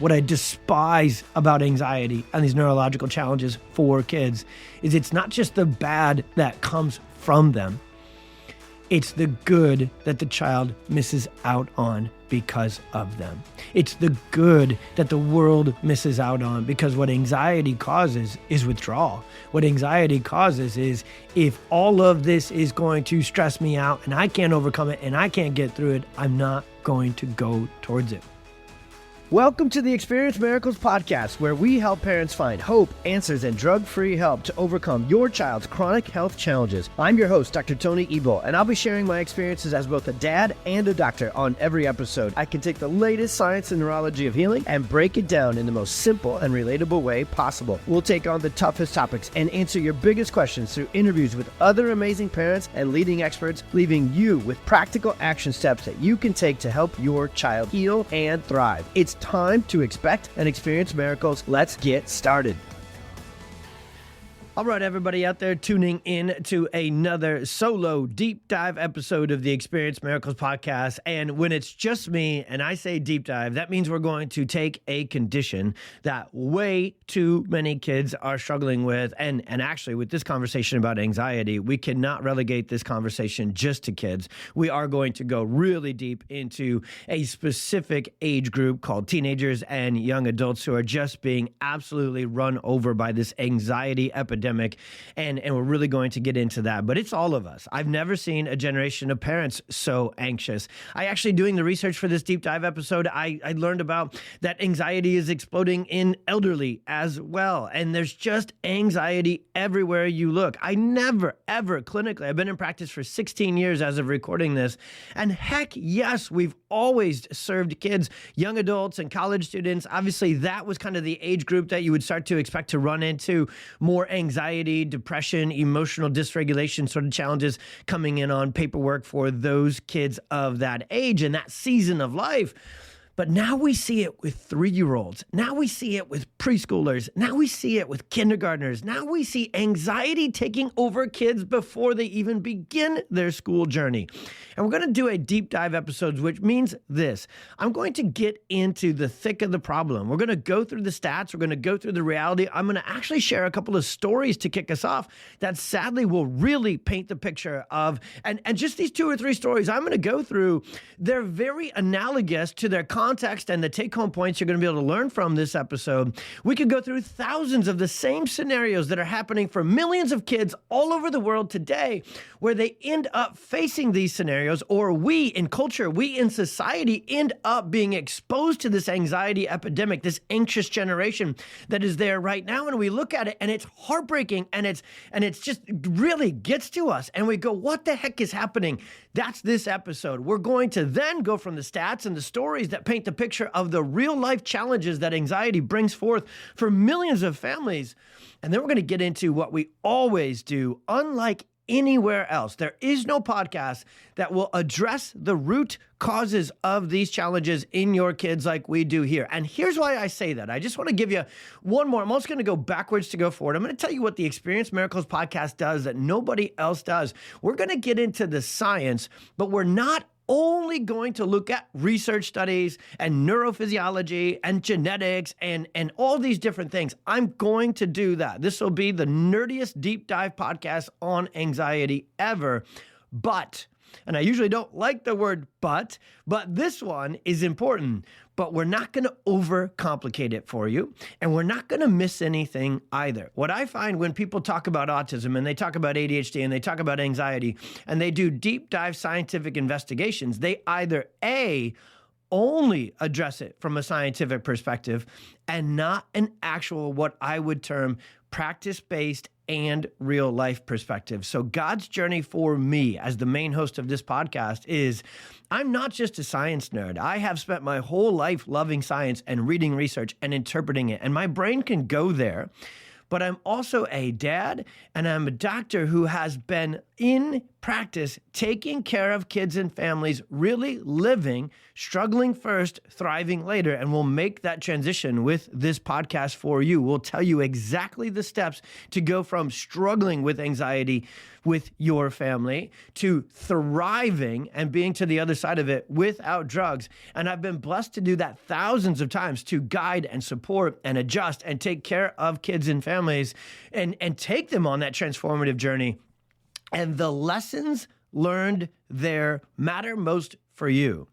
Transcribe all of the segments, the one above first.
what I despise about anxiety and these neurological challenges for kids is it's not just the bad that comes from them. It's the good that the child misses out on because of them. It's the good that the world misses out on, because what anxiety causes is withdrawal. What anxiety causes is, if all of this is going to stress me out and I can't overcome it and I can't get through it, I'm not going to go towards it. Welcome to the Experience Miracles podcast, where we help parents find hope, answers, and drug-free help to overcome your child's chronic health challenges. I'm your host, Dr. Tony Ebel, and I'll be sharing my experiences as both a dad and a doctor on every episode. I can take the latest science and neurology of healing and break it down in the most simple and relatable way possible. We'll take on the toughest topics and answer your biggest questions through interviews with other amazing parents and leading experts, leaving you with practical action steps that you can take to help your child heal and thrive. It's time to expect and experience miracles. Let's get started. All right, everybody out there tuning in to another solo deep dive episode of the Experience Miracles podcast. And when it's just me and I say deep dive, that means we're going to take a condition that way too many kids are struggling with. And actually, with this conversation about anxiety, we cannot relegate this conversation just to kids. We are going to go really deep into a specific age group called teenagers and young adults who are just being absolutely run over by this anxiety epidemic. And we're really going to get into that. But it's all of us. I've never seen a generation of parents so anxious. I actually, doing the research for this deep dive episode, I learned about that anxiety is exploding in elderly as well. And there's just anxiety everywhere you look. I never, ever clinically, I've been in practice for 16 years as of recording this. And heck, yes, we've always served kids, young adults and college students. Obviously, that was kind of the age group that you would start to expect to run into more anxiety, depression, emotional dysregulation sort of challenges coming in on paperwork for those kids of that age and that season of life. But now we see it with 3-year-olds. Now we see it with preschoolers. Now we see it with kindergartners. Now we see anxiety taking over kids before they even begin their school journey. And we're going to do a deep dive episode, which means this. I'm going to get into the thick of the problem. We're going to go through the stats. We're going to go through the reality. I'm going to actually share a couple of stories to kick us off that sadly will really paint the picture of, and just these 2 or 3 stories I'm going to go through, they're very analogous to their context and the take-home points you're going to be able to learn from this episode. We could go through thousands of the same scenarios that are happening for millions of kids all over the world today, where they end up facing these scenarios, or we in culture, we in society end up being exposed to this anxiety epidemic, this anxious generation that is there right now. And we look at it and it's heartbreaking and it's just really gets to us. And we go, what the heck is happening? That's this episode. We're going to then go from the stats and the stories that paint the picture of the real life challenges that anxiety brings forth for millions of families. And then we're going to get into what we always do, unlike anywhere else. There is no podcast that will address the root causes of these challenges in your kids like we do here. And here's why I say that. I just want to give you one more. I'm also going to go backwards to go forward. I'm going to tell you what the Experience Miracles podcast does that nobody else does. We're going to get into the science, but we're not only going to look at research studies and neurophysiology and genetics and all these different things. I'm going to do that. This will be the nerdiest deep dive podcast on anxiety ever. But, and I usually don't like the word but this one is important. But we're not going to overcomplicate it for you, and we're not going to miss anything either. What I find when people talk about autism and they talk about ADHD and they talk about anxiety and they do deep dive scientific investigations, they either A, only address it from a scientific perspective and not an actual, what I would term, practice-based and real life perspective. So God's journey for me as the main host of this podcast is, I'm not just a science nerd. I have spent my whole life loving science and reading research and interpreting it, and my brain can go there. But I'm also a dad and I'm a doctor who has been in practice taking care of kids and families, really living, struggling first, thriving later. And we'll make that transition with this podcast for you. We'll tell you exactly the steps to go from struggling with anxiety with your family to thriving and being to the other side of it without drugs. And I've been blessed to do that thousands of times, to guide and support and adjust and take care of kids and families and take them on that transformative journey. And the lessons learned there matter most for you.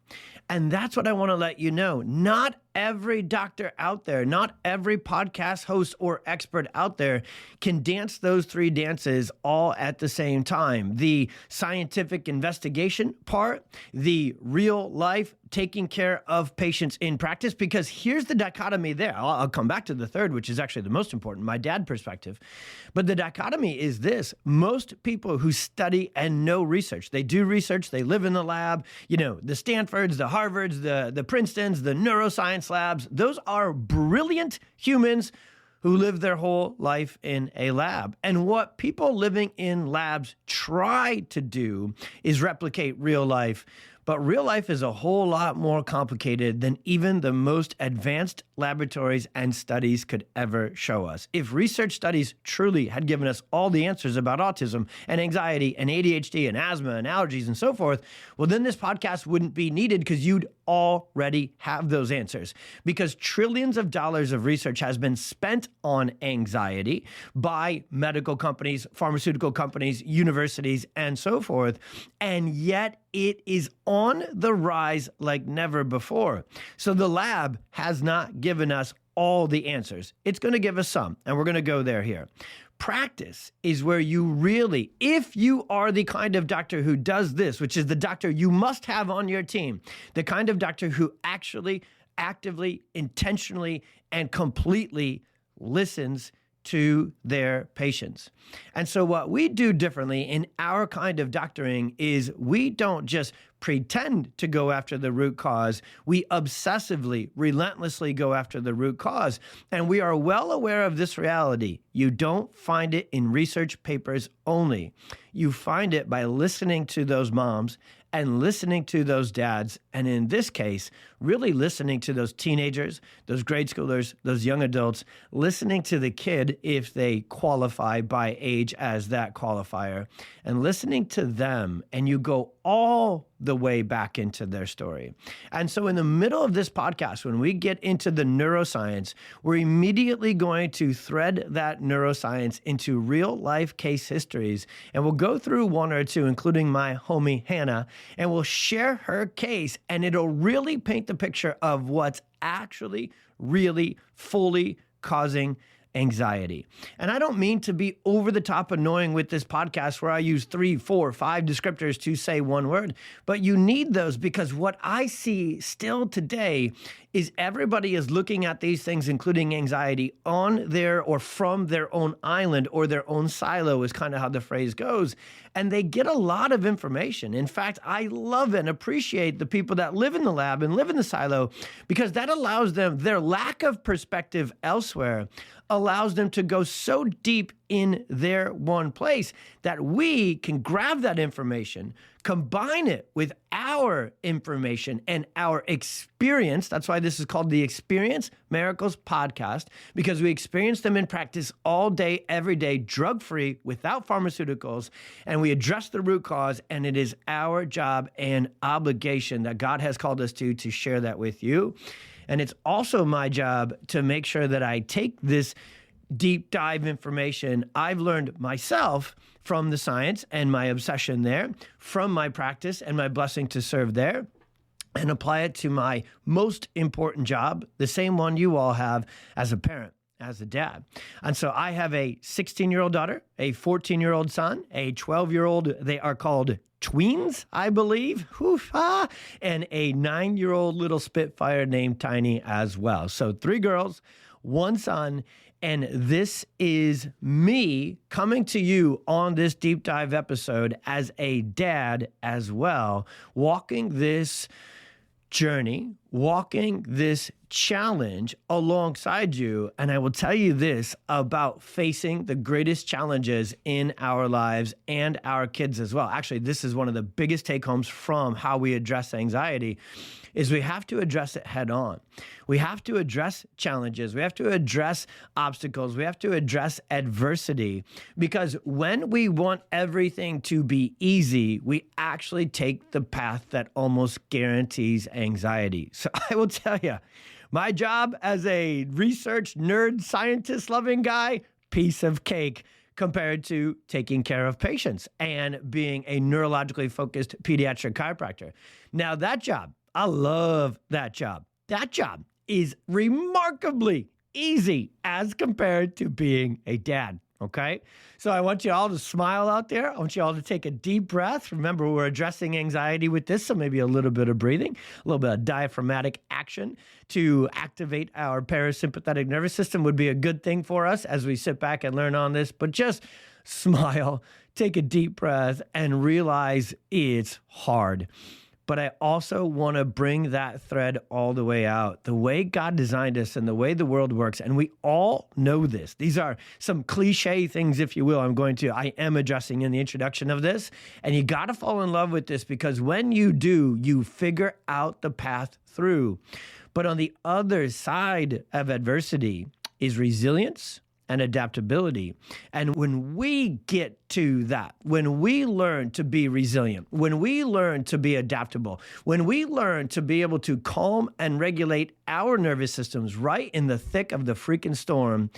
And that's what I want to let you know. Not every doctor out there, not every podcast host or expert out there can dance those three dances all at the same time. The scientific investigation part, the real life taking care of patients in practice, because here's the dichotomy there. I'll come back to the third, which is actually the most important, my dad perspective. But the dichotomy is this. Most people who study and know research, they do research, they live in the lab, the Stanfords, the Harvards, the Princetons, the neuroscience labs, those are brilliant humans who live their whole life in a lab. And what people living in labs try to do is replicate real life. But real life is a whole lot more complicated than even the most advanced laboratories and studies could ever show us. If research studies truly had given us all the answers about autism and anxiety and ADHD and asthma and allergies and so forth, well, then this podcast wouldn't be needed, because you'd already have those answers. Because trillions of dollars of research has been spent on anxiety by medical companies, pharmaceutical companies, universities, and so forth. And yet it is on the rise like never before. So the lab has not given us all the answers. It's going to give us some, and we're going to go there here. Practice is where you really, if you are the kind of doctor who does this, which is the doctor you must have on your team, the kind of doctor who actually, actively, intentionally, and completely listens to their patients. And so what we do differently in our kind of doctoring is we don't just pretend to go after the root cause. We obsessively, relentlessly go after the root cause. And we are well aware of this reality. You don't find it in research papers only. You find it by listening to those moms and listening to those dads, and in this case, really listening to those teenagers, those grade schoolers, those young adults, listening to the kid if they qualify by age as that qualifier, and listening to them, and you go all the way back into their story. And so in the middle of this podcast, when we get into the neuroscience, we're immediately going to thread that neuroscience into real life case histories. And we'll go through one or two, including my homie Hannah, and we'll share her case. And it'll really paint the picture of what's actually really fully causing anxiety. And I don't mean to be over the top annoying with this podcast where I use 3, 4, 5 descriptors to say one word, but you need those, because what I see still today is everybody is looking at these things, including anxiety, on their or from their own island or their own silo is kind of how the phrase goes. And they get a lot of information. In fact, I love and appreciate the people that live in the lab and live in the silo, because that allows them, their lack of perspective elsewhere allows them to go so deep in their one place that we can grab that information, combine it with our information and our experience. That's why this is called the Experience Miracles Podcast, because we experience them in practice all day, every day, drug-free, without pharmaceuticals, and we address the root cause, and it is our job and obligation that God has called us to share that with you. And it's also my job to make sure that I take this deep dive information I've learned myself from the science and my obsession there, from my practice and my blessing to serve there, and apply it to my most important job, the same one you all have as a parent, as a dad. And so I have a 16-year-old daughter, a 14-year-old son, a 12-year-old, they are called tweens, I believe, and a 9-year-old little Spitfire named Tiny as well. So 3 girls, 1 son, and this is me coming to you on this deep dive episode as a dad as well, walking this journey walking this challenge alongside you. And I will tell you this about facing the greatest challenges in our lives and our kids as well. Actually, this is one of the biggest take homes from how we address anxiety is we have to address it head on. We have to address challenges. We have to address obstacles. We have to address adversity, because when we want everything to be easy, we actually take the path that almost guarantees anxiety. So I will tell you, my job as a research nerd, scientist loving guy, piece of cake compared to taking care of patients and being a neurologically focused pediatric chiropractor. Now that job, I love that job. That job is remarkably easy as compared to being a dad. Okay? So I want you all to smile out there. I want you all to take a deep breath. Remember, we're addressing anxiety with this, so maybe a little bit of breathing, a little bit of diaphragmatic action to activate our parasympathetic nervous system would be a good thing for us as we sit back and learn on this. But just smile, take a deep breath, and realize it's hard. But I also want to bring that thread all the way out. The way God designed us and the way the world works, and we all know this. These are some cliche things, if you will, I am addressing in the introduction of this. And you got to fall in love with this, because when you do, you figure out the path through. But on the other side of adversity is resilience and adaptability. And when we get to that, when we learn to be resilient, when we learn to be adaptable, when we learn to be able to calm and regulate our nervous systems right in the thick of the freaking storm,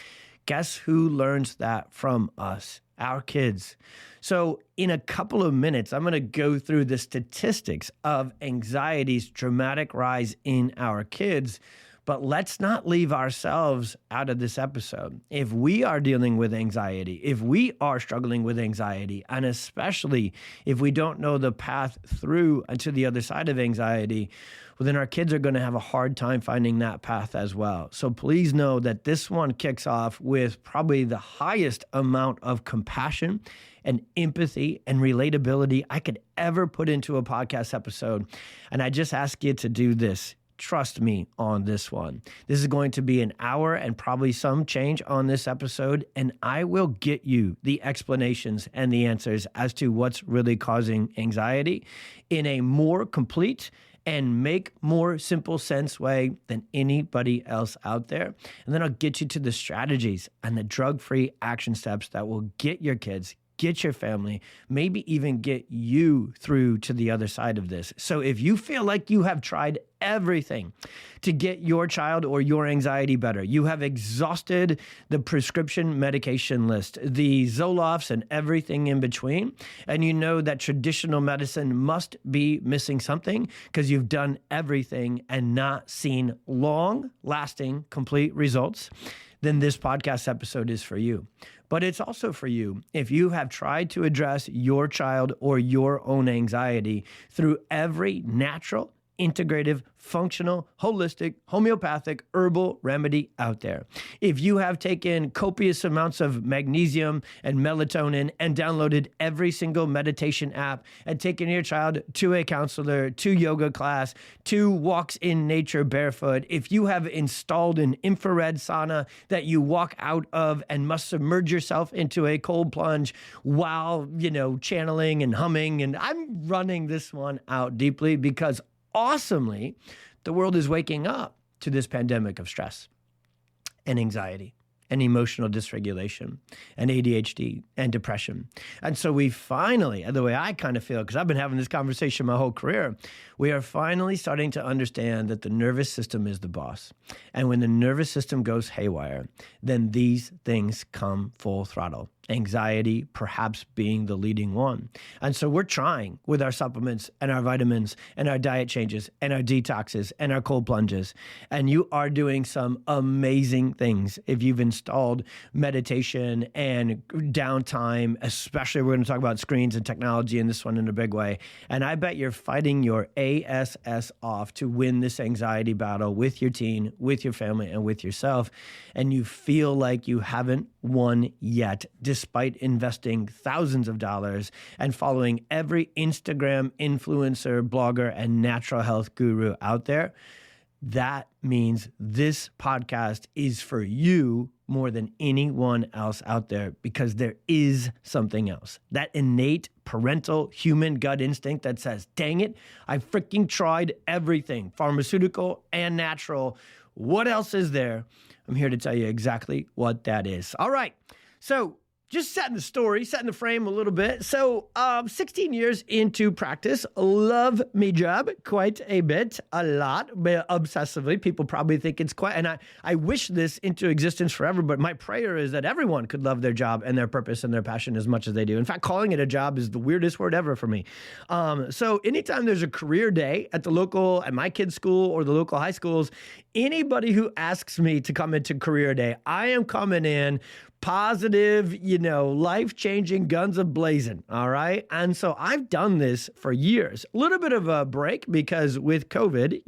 guess who learns that from us? Our kids. So in a couple of minutes, I'm going to go through the statistics of anxiety's dramatic rise in our kids. But let's not leave ourselves out of this episode. If we are dealing with anxiety, if we are struggling with anxiety, and especially if we don't know the path through to the other side of anxiety, well, then our kids are going to have a hard time finding that path as well. So please know that this one kicks off with probably the highest amount of compassion and empathy and relatability I could ever put into a podcast episode. And I just ask you to do this. Trust me on this one. This is going to be an hour and probably some change on this episode, and I will get you the explanations and the answers as to what's really causing anxiety in a more complete and make more simple sense way than anybody else out there. And then I'll get you to the strategies and the drug-free action steps that will get your kids, get your family, maybe even get you through to the other side of this. So if you feel like you have tried everything to get your child or your anxiety better, you have exhausted the prescription medication list, the Zolofts and everything in between, and you know that traditional medicine must be missing something because you've done everything and not seen long-lasting, complete results, then this podcast episode is for you. But it's also for you if you have tried to address your child or your own anxiety through every natural, integrative, functional, holistic, homeopathic, herbal remedy out there. If you have taken copious amounts of magnesium and melatonin and downloaded every single meditation app and taken your child to a counselor, to yoga class, to walks in nature barefoot, if you have installed an infrared sauna that you walk out of and must submerge yourself into a cold plunge while, channeling and humming, and I'm running this one out deeply because awesomely, the world is waking up to this pandemic of stress and anxiety and emotional dysregulation and ADHD and depression. And so we finally, the way I kind of feel, because I've been having this conversation my whole career, we are finally starting to understand that the nervous system is the boss. And when the nervous system goes haywire, then these things come full throttle. Anxiety perhaps being the leading one. And so we're trying with our supplements and our vitamins and our diet changes and our detoxes and our cold plunges. And you are doing some amazing things if you've installed meditation and downtime, especially we're going to talk about screens and technology in this one in a big way. And I bet you're fighting your ASS off to win this anxiety battle with your teen, with your family, and with yourself. And you feel like you haven't won yet, despite investing thousands of dollars and following every Instagram influencer, blogger, and natural health guru out there. that means this podcast is for you more than anyone else out there, because there is something else. That innate parental human gut instinct that says, dang it, I freaking tried everything, pharmaceutical and natural. What else is there? I'm here to tell you exactly what that is. All right. So just setting the frame a little bit. So 16 years into practice, love me job quite a bit, a lot, but obsessively. People probably think it's quite, and I wish this into existence forever, but my prayer is that everyone could love their job and their purpose and their passion as much as they do. In fact, calling it a job is the weirdest word ever for me. So anytime there's a career day at my kids' school or the local high schools, anybody who asks me to come into career day, I am coming in positive, life-changing, guns a-blazing, all right? And so I've done this for years. A little bit of a break because with COVID,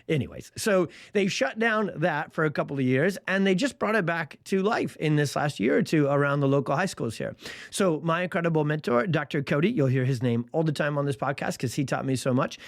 anyways. So they shut down that for a couple of years, and they just brought it back to life in this last year or two around the local high schools here. So my incredible mentor, Dr. Cody, you'll hear his name all the time on this podcast because he taught me so much.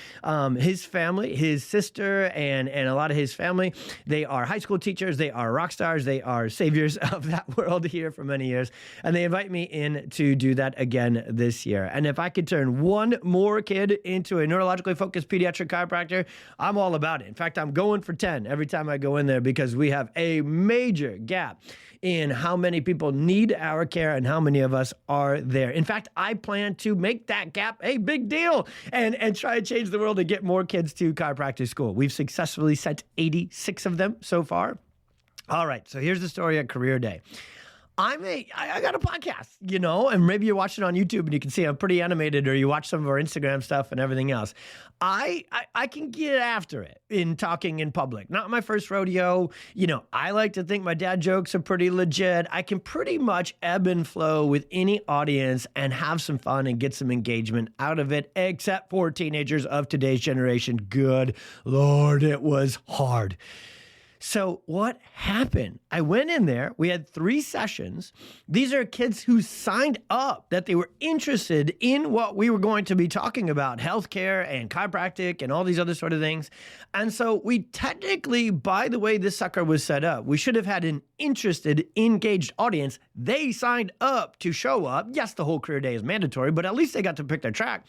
His family, his sister, and a lot of his family, they are high school teachers, they are rock stars, they are saviors of that world here for many years. And they invite me in to do that again this year. And if I could turn one more kid into a neurologically focused pediatric chiropractor, I'm all about it. In fact, I'm going for 10 every time I go in there because we have a major gap in how many people need our care and how many of us are there. In fact, I plan to make that gap a big deal and try to change the world and get more kids to chiropractic school. We've successfully sent 86 of them so far. All right, so here's the story at Career Day. I got a podcast, and maybe you're watching on YouTube and you can see I'm pretty animated, or you watch some of our Instagram stuff and everything else. I can get after it in talking in public. Not my first rodeo. I like to think my dad jokes are pretty legit. I can pretty much ebb and flow with any audience and have some fun and get some engagement out of it, except for teenagers of today's generation. Good Lord, it was hard. So what happened? I went in there. We had 3 sessions. These are kids who signed up that they were interested in what we were going to be talking about, healthcare and chiropractic and all these other sort of things. And so we technically, by the way this sucker was set up, we should have had an interested, engaged audience. They signed up to show up. Yes, the whole career day is mandatory, but at least they got to pick their track.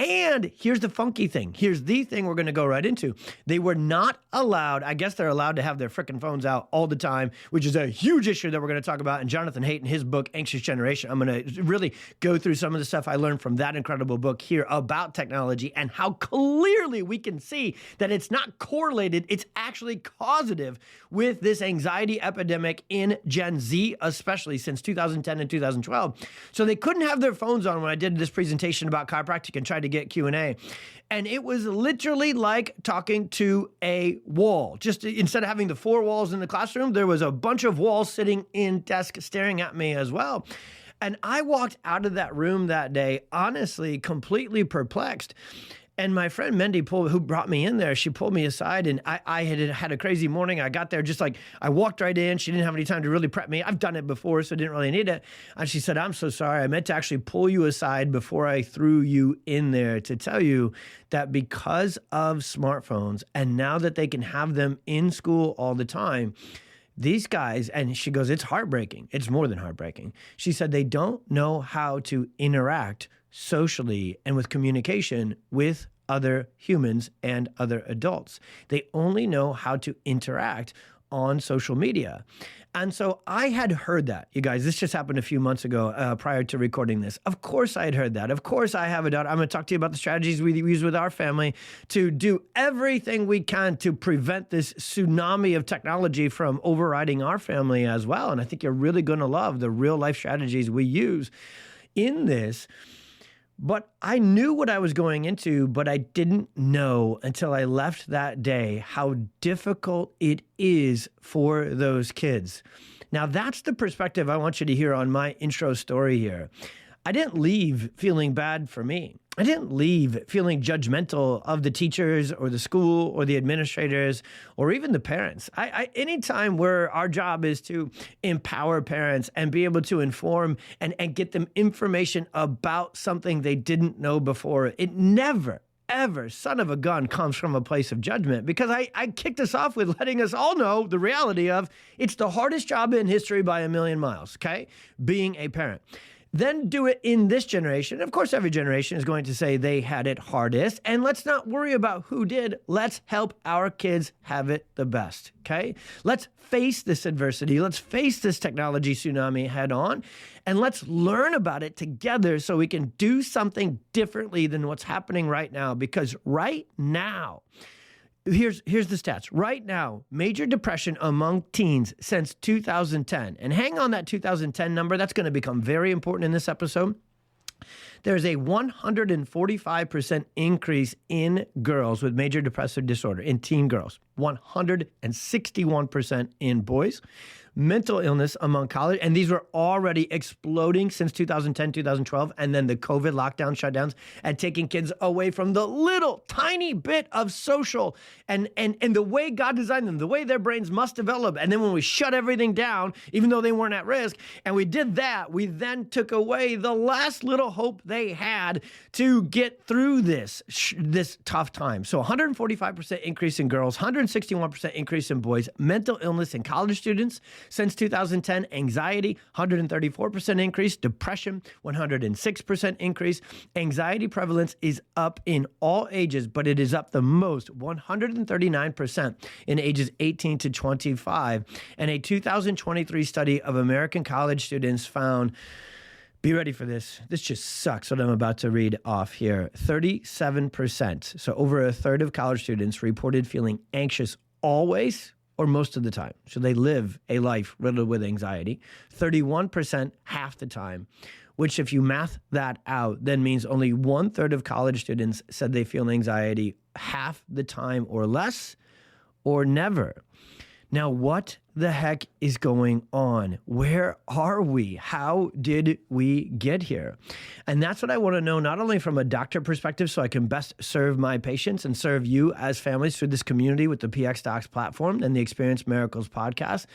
And here's the funky thing. Here's the thing we're going to go right into. They were not allowed, I guess they're allowed to have their frickin' phones out all the time, which is a huge issue that we're going to talk about in Jonathan Haidt in his book, Anxious Generation. I'm going to really go through some of the stuff I learned from that incredible book here about technology and how clearly we can see that it's not correlated, it's actually causative with this anxiety epidemic in Gen Z, especially since 2010 and 2012. So they couldn't have their phones on when I did this presentation about chiropractic and tried to get Q&A. And it was literally like talking to a wall. Just instead of having the 4 walls in the classroom, there was a bunch of walls sitting in desks staring at me as well. And I walked out of that room that day, honestly, completely perplexed. And my friend Mendy, who brought me in there, she pulled me aside, and I had a crazy morning. I got there just like, I walked right in. She didn't have any time to really prep me. I've done it before, so I didn't really need it. And she said, I'm so sorry. I meant to actually pull you aside before I threw you in there to tell you that because of smartphones, and now that they can have them in school all the time, these guys, and she goes, it's heartbreaking. It's more than heartbreaking. She said they don't know how to interact socially and with communication with other humans and other adults. They only know how to interact on social media. And so I had heard that, you guys. This just happened a few months ago prior to recording this. Of course I had heard that. Of course I have a doubt. I'm going to talk to you about the strategies we use with our family to do everything we can to prevent this tsunami of technology from overriding our family as well. And I think you're really going to love the real life strategies we use in this. But I knew what I was going into, but I didn't know until I left that day how difficult it is for those kids. Now, that's the perspective I want you to hear on my intro story here. I didn't leave feeling bad for me. I didn't leave feeling judgmental of the teachers or the school or the administrators or even the parents. Anytime where our job is to empower parents and be able to inform and get them information about something they didn't know before, it never, ever son of a gun comes from a place of judgment, because I kicked us off with letting us all know the reality of it's the hardest job in history by a million miles, okay? Being a parent. Then do it in this generation. Of course, every generation is going to say they had it hardest. And let's not worry about who did. Let's help our kids have it the best, okay? Let's face this adversity. Let's face this technology tsunami head on. And let's learn about it together so we can do something differently than what's happening right now. Because right now, Here's the stats. Right now, major depression among teens since 2010. And hang on that 2010 number. That's going to become very important in this episode. There's a 145% increase in girls with major depressive disorder, in teen girls. 161% in boys. Mental illness among college, and these were already exploding since 2010, 2012, and then the COVID lockdown shutdowns and taking kids away from the little tiny bit of social and the way God designed them, the way their brains must develop. And then when we shut everything down, even though they weren't at risk, and we did that, we then took away the last little hope they had to get through this tough time. So 145% increase in girls, 161% increase in boys, mental illness in college students. Since 2010, anxiety, 134% increase, depression, 106% increase. Anxiety prevalence is up in all ages, but it is up the most, 139% in ages 18 to 25. And a 2023 study of American college students found, be ready for this, this just sucks what I'm about to read off here, 37%, so over a third of college students reported feeling anxious always or most of the time. So they live a life riddled with anxiety. 31% half the time, which if you math that out, then means only 1/3 of college students said they feel anxiety half the time or less or never. Now, what the heck is going on? Where are we? How did we get here? And that's what I want to know, not only from a doctor perspective, so I can best serve my patients and serve you as families through this community with the PX Docs platform and the Experience Miracles podcast,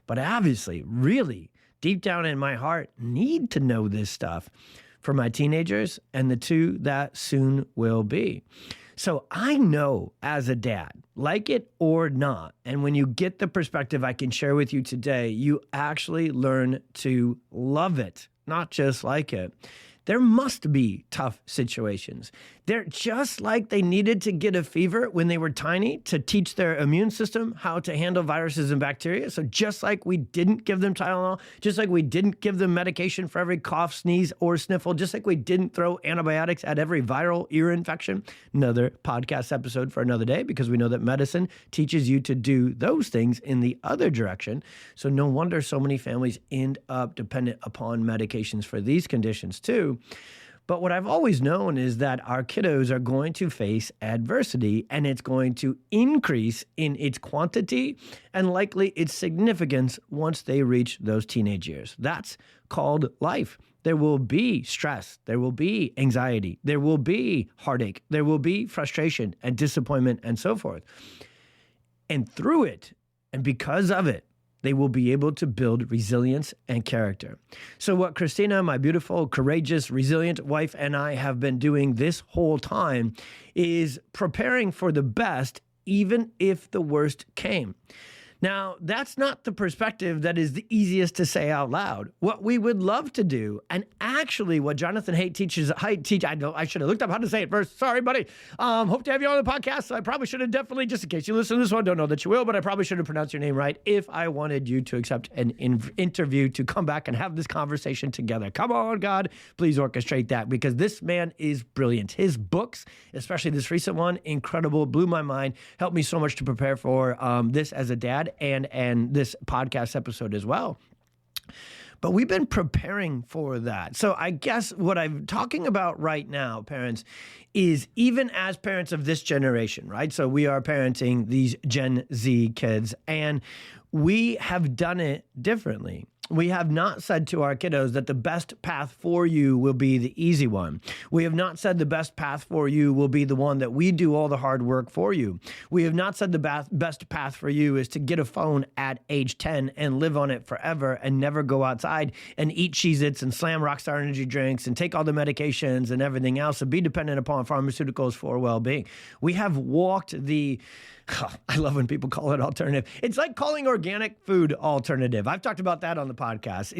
but obviously, really, deep down in my heart, need to know this stuff for my teenagers and the two that soon will be. So I know as a dad, like it or not, and when you get the perspective I can share with you today, you actually learn to love it, not just like it. There must be tough situations. They're just like they needed to get a fever when they were tiny to teach their immune system how to handle viruses and bacteria. So just like we didn't give them Tylenol, just like we didn't give them medication for every cough, sneeze, or sniffle, just like we didn't throw antibiotics at every viral ear infection. Another podcast episode for another day, because we know that medicine teaches you to do those things in the other direction. So no wonder so many families end up dependent upon medications for these conditions too. But what I've always known is that our kiddos are going to face adversity, and it's going to increase in its quantity and likely its significance once they reach those teenage years. That's called life. There will be stress, there will be anxiety, there will be heartache, there will be frustration and disappointment and so forth. And through it, and because of it, they will be able to build resilience and character. So what Christina, my beautiful, courageous, resilient wife, and I have been doing this whole time is preparing for the best, even if the worst came. Now, that's not the perspective that is the easiest to say out loud. What we would love to do, and actually what Jonathan Haidt teaches, I know I should have looked up how to say it first. Sorry, buddy. Hope to have you on the podcast. I probably should have definitely, just in case you listen to this one, don't know that you will, but I probably should have pronounced your name right if I wanted you to accept an interview to come back and have this conversation together. Come on, God, please orchestrate that, because this man is brilliant. His books, especially this recent one, incredible, blew my mind, helped me so much to prepare for this as a dad and this podcast episode as well. But we've been preparing for that. So I guess what I'm talking about right now, parents, is even as parents of this generation, right? So we are parenting these Gen Z kids, and we have done it differently. We have not said to our kiddos that the best path for you will be the easy one. We have not said the best path for you will be the one that we do all the hard work for you. We have not said the best path for you is to get a phone at age 10 and live on it forever and never go outside and eat Cheez-Its and slam Rockstar energy drinks and take all the medications and everything else and be dependent upon pharmaceuticals for well-being. We have walked the... I love when people call it alternative. It's like calling organic food alternative. I've talked about that on the podcast.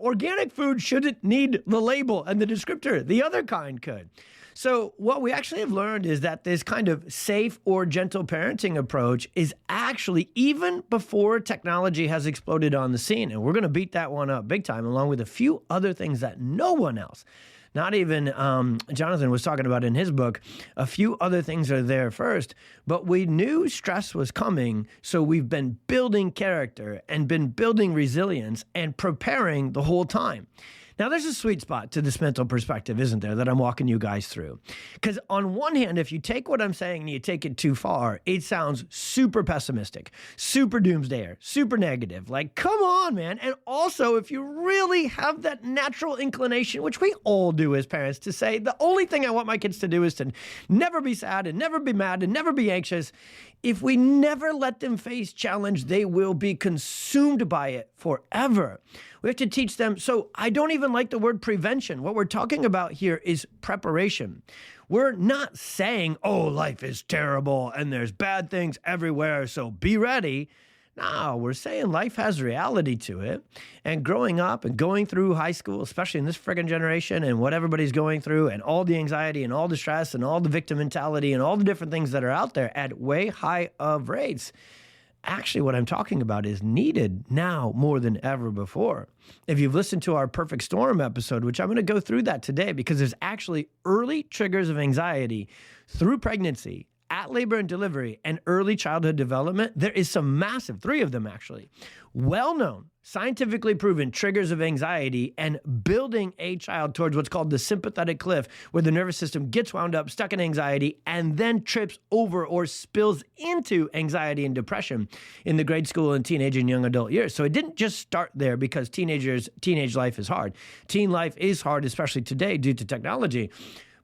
Organic food shouldn't need the label and the descriptor. The other kind could. So what we actually have learned is that this kind of safe or gentle parenting approach is actually, even before technology has exploded on the scene, and we're going to beat that one up big time, along with a few other things that no one else, not even Jonathan was talking about in his book. A few other things are there first, but we knew stress was coming, so we've been building character and been building resilience and preparing the whole time. Now, there's a sweet spot to this mental perspective, isn't there, that I'm walking you guys through? Because on one hand, if you take what I'm saying and you take it too far, it sounds super pessimistic, super doomsdayer, super negative. Like, come on, man. And also, if you really have that natural inclination, which we all do as parents, to say, the only thing I want my kids to do is to never be sad and never be mad and never be anxious, if we never let them face challenge, they will be consumed by it forever. We have to teach them. So I don't even like the word prevention. What we're talking about here is preparation. We're not saying, oh, life is terrible and there's bad things everywhere, so be ready. No, we're saying life has reality to it. And growing up and going through high school, especially in this friggin' generation, and what everybody's going through, and all the anxiety and all the stress and all the victim mentality and all the different things that are out there at way high of rates. Actually, what I'm talking about is needed now more than ever before. If you've listened to our Perfect Storm episode, which I'm going to go through that today, because there's actually early triggers of anxiety through pregnancy, at labor and delivery, and early childhood development. There is some massive, 3 of them actually, well-known, scientifically proven triggers of anxiety and building a child towards what's called the sympathetic cliff, where the nervous system gets wound up, stuck in anxiety, and then trips over or spills into anxiety and depression in the grade school and teenage and young adult years. So it didn't just start there because teenage life is hard. Teen life is hard, especially today due to technology.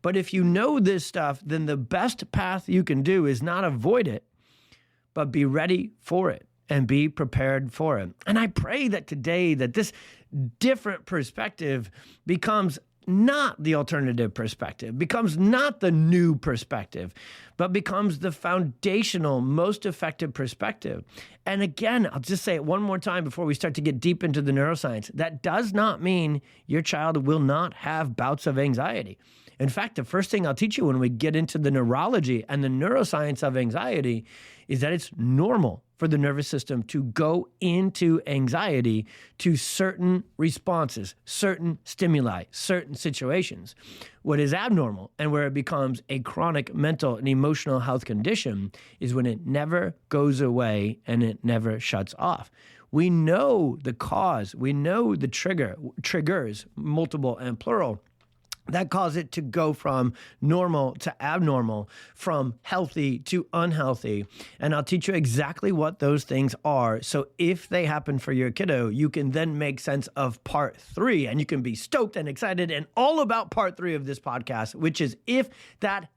But if you know this stuff, then the best path you can do is not avoid it, but be ready for it and be prepared for it. And I pray that today that this different perspective becomes not the alternative perspective, becomes not the new perspective, but becomes the foundational, most effective perspective. And again, I'll just say it one more time before we start to get deep into the neuroscience. That does not mean your child will not have bouts of anxiety. In fact, the first thing I'll teach you when we get into the neurology and the neuroscience of anxiety is that it's normal for the nervous system to go into anxiety to certain responses, certain stimuli, certain situations. What is abnormal and where it becomes a chronic mental and emotional health condition is when it never goes away and it never shuts off. We know the cause, we know the triggers, multiple and plural, that cause it to go from normal to abnormal, from healthy to unhealthy. And I'll teach you exactly what those things are. So if they happen for your kiddo, you can then make sense of part 3, and you can be stoked and excited and all about part 3 of this podcast, which is if that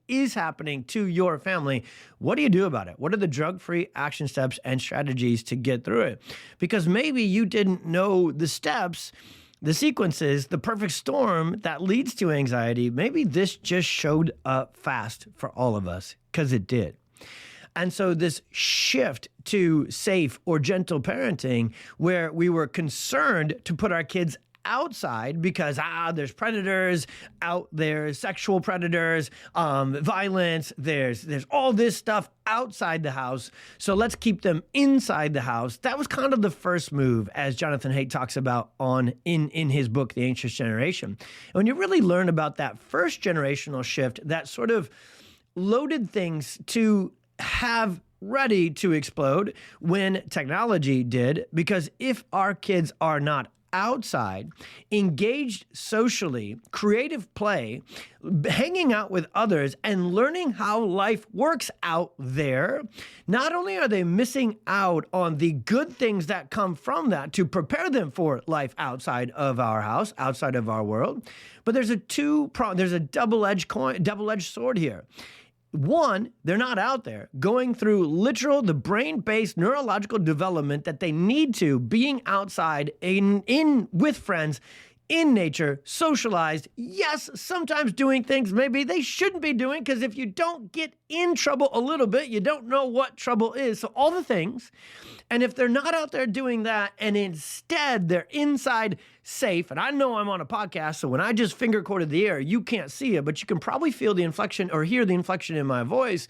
is happening to your family, what do you do about it? What are the drug-free action steps and strategies to get through it? Because maybe you didn't know the steps, the sequences, the perfect storm that leads to anxiety. Maybe this just showed up fast for all of us, because it did. And so this shift to safe or gentle parenting, where we were concerned to put our kids outside because there's predators out there, sexual predators, violence, there's all this stuff outside the house, so let's keep them inside the house. That was kind of the first move, as Jonathan Haidt talks about in his book, The Anxious Generation. And when you really learn about that first generational shift, that sort of loaded things to have ready to explode when technology did, because if our kids are not outside, engaged socially, creative play, hanging out with others, and learning how life works out there, not only are they missing out on the good things that come from that to prepare them for life outside of our house, outside of our world, but there's a double-edged sword here. One, they're not out there going through the brain-based neurological development that they need to, being outside in with friends, in nature, socialized, yes, sometimes doing things maybe they shouldn't be doing, because if you don't get in trouble a little bit, you don't know what trouble is. So all the things. And if they're not out there doing that, and instead they're inside safe, and I know I'm on a podcast, so when I just finger quoted the air, you can't see it, but you can probably feel the inflection or hear the inflection in my voice.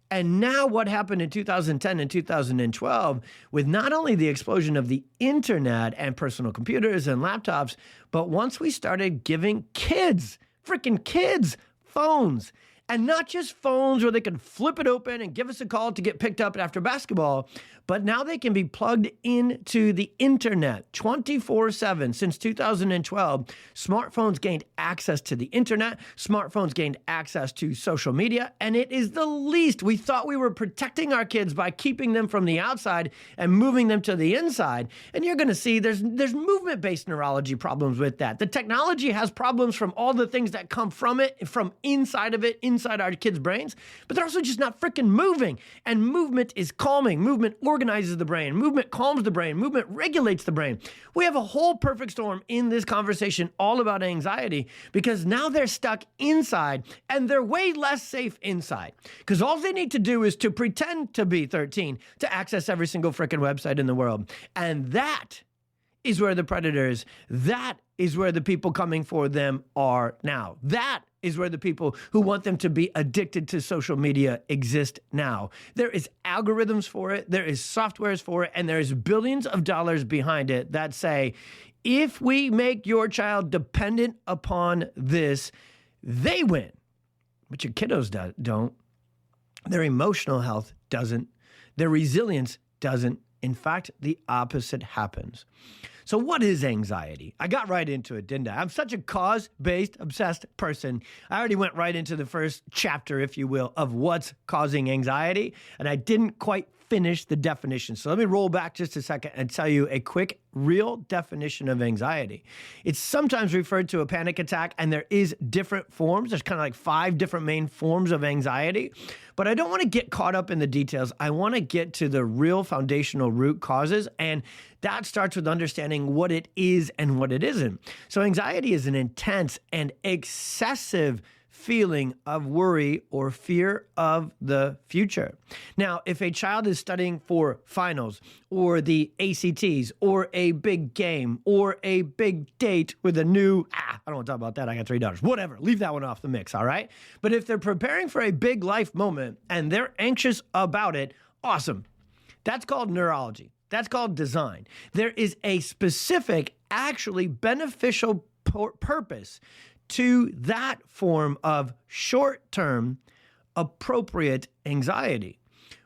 And now what happened in 2010 and 2012 with not only the explosion of the internet and personal computers and laptops, but once we started giving freaking kids, phones, and not just phones where they can flip it open and give us a call to get picked up after basketball, but now they can be plugged into the internet 24/7. Since 2012, smartphones gained access to the internet, smartphones gained access to social media, and it is the least. We thought we were protecting our kids by keeping them from the outside and moving them to the inside. And you're going to see there's movement-based neurology problems with that. The technology has problems from all the things that come from it, from inside of it, inside our kids' brains, but they're also just not freaking moving. And movement is calming. Movement organizes the brain. Movement calms the brain. Movement regulates the brain. We have a whole perfect storm in this conversation all about anxiety, because now they're stuck inside and they're way less safe inside, because all they need to do is to pretend to be 13 to access every single freaking website in the world. And that is where the predators, that is where the people coming for them are now. That is where the people who want them to be addicted to social media exist now. There is algorithms for it, there is softwares for it, and there's billions of dollars behind it that say, if we make your child dependent upon this, they win. But your kiddos don't. Their emotional health doesn't. Their resilience doesn't. In fact, the opposite happens. So what is anxiety? I got right into it, didn't I? I'm such a cause-based, obsessed person. I already went right into the first chapter, if you will, of what's causing anxiety, and I didn't quite finish the definition. So let me roll back just a second and tell you a quick, real definition of anxiety. It's sometimes referred to a panic attack, and there is different forms. There's kind of like 5 different main forms of anxiety, but I don't want to get caught up in the details. I want to get to the real foundational root causes, and that starts with understanding what it is and what it isn't. So anxiety is an intense and excessive feeling of worry or fear of the future. Now, if a child is studying for finals or the ACTs or a big game or a big date with a new, I don't want to talk about that, I got $3, whatever, leave that one off the mix, all right? But if they're preparing for a big life moment and they're anxious about it, awesome. That's called neurology. That's called design. There is a specific, actually beneficial purpose to that form of short-term, appropriate anxiety.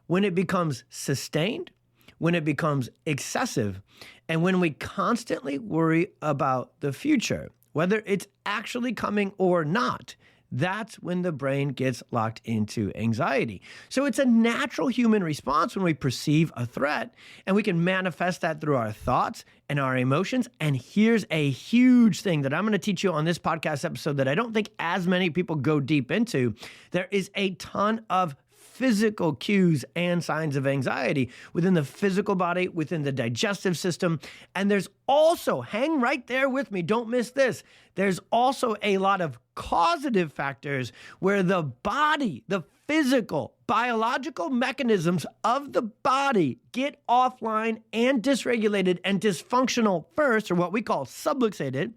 When it becomes sustained, when it becomes excessive, and when we constantly worry about the future, whether it's actually coming or not, that's when the brain gets locked into anxiety. So it's a natural human response when we perceive a threat, and we can manifest that through our thoughts and our emotions. And here's a huge thing that I'm going to teach you on this podcast episode that I don't think as many people go deep into. There is a ton of physical cues and signs of anxiety within the physical body, within the digestive system. And there's also, hang right there with me, don't miss this, there's also a lot of causative factors where the body, the physical, biological mechanisms of the body get offline and dysregulated and dysfunctional first, or what we call subluxated.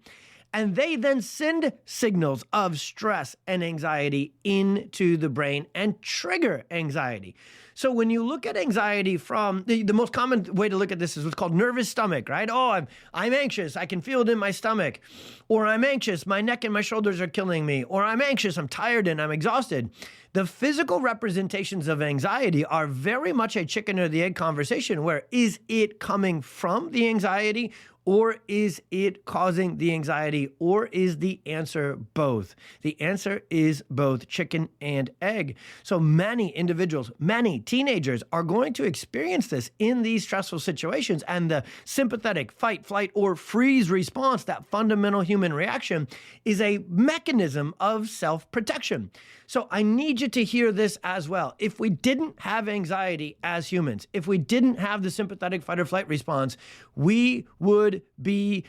And they then send signals of stress and anxiety into the brain and trigger anxiety. So when you look at anxiety from the most common way to look at this is what's called nervous stomach, right? Oh, I'm anxious. I can feel it in my stomach. Or I'm anxious. My neck and my shoulders are killing me. Or I'm anxious. I'm tired and I'm exhausted. The physical representations of anxiety are very much a chicken or the egg conversation where is it coming from the anxiety or is it causing the anxiety, or is the answer both? The answer is both, chicken and egg. So many individuals, many teenagers are going to experience this in these stressful situations, and the sympathetic fight, flight, or freeze response, that fundamental human reaction, is a mechanism of self-protection. So I need you to hear this as well. If we didn't have anxiety as humans, if we didn't have the sympathetic fight or flight response, we would be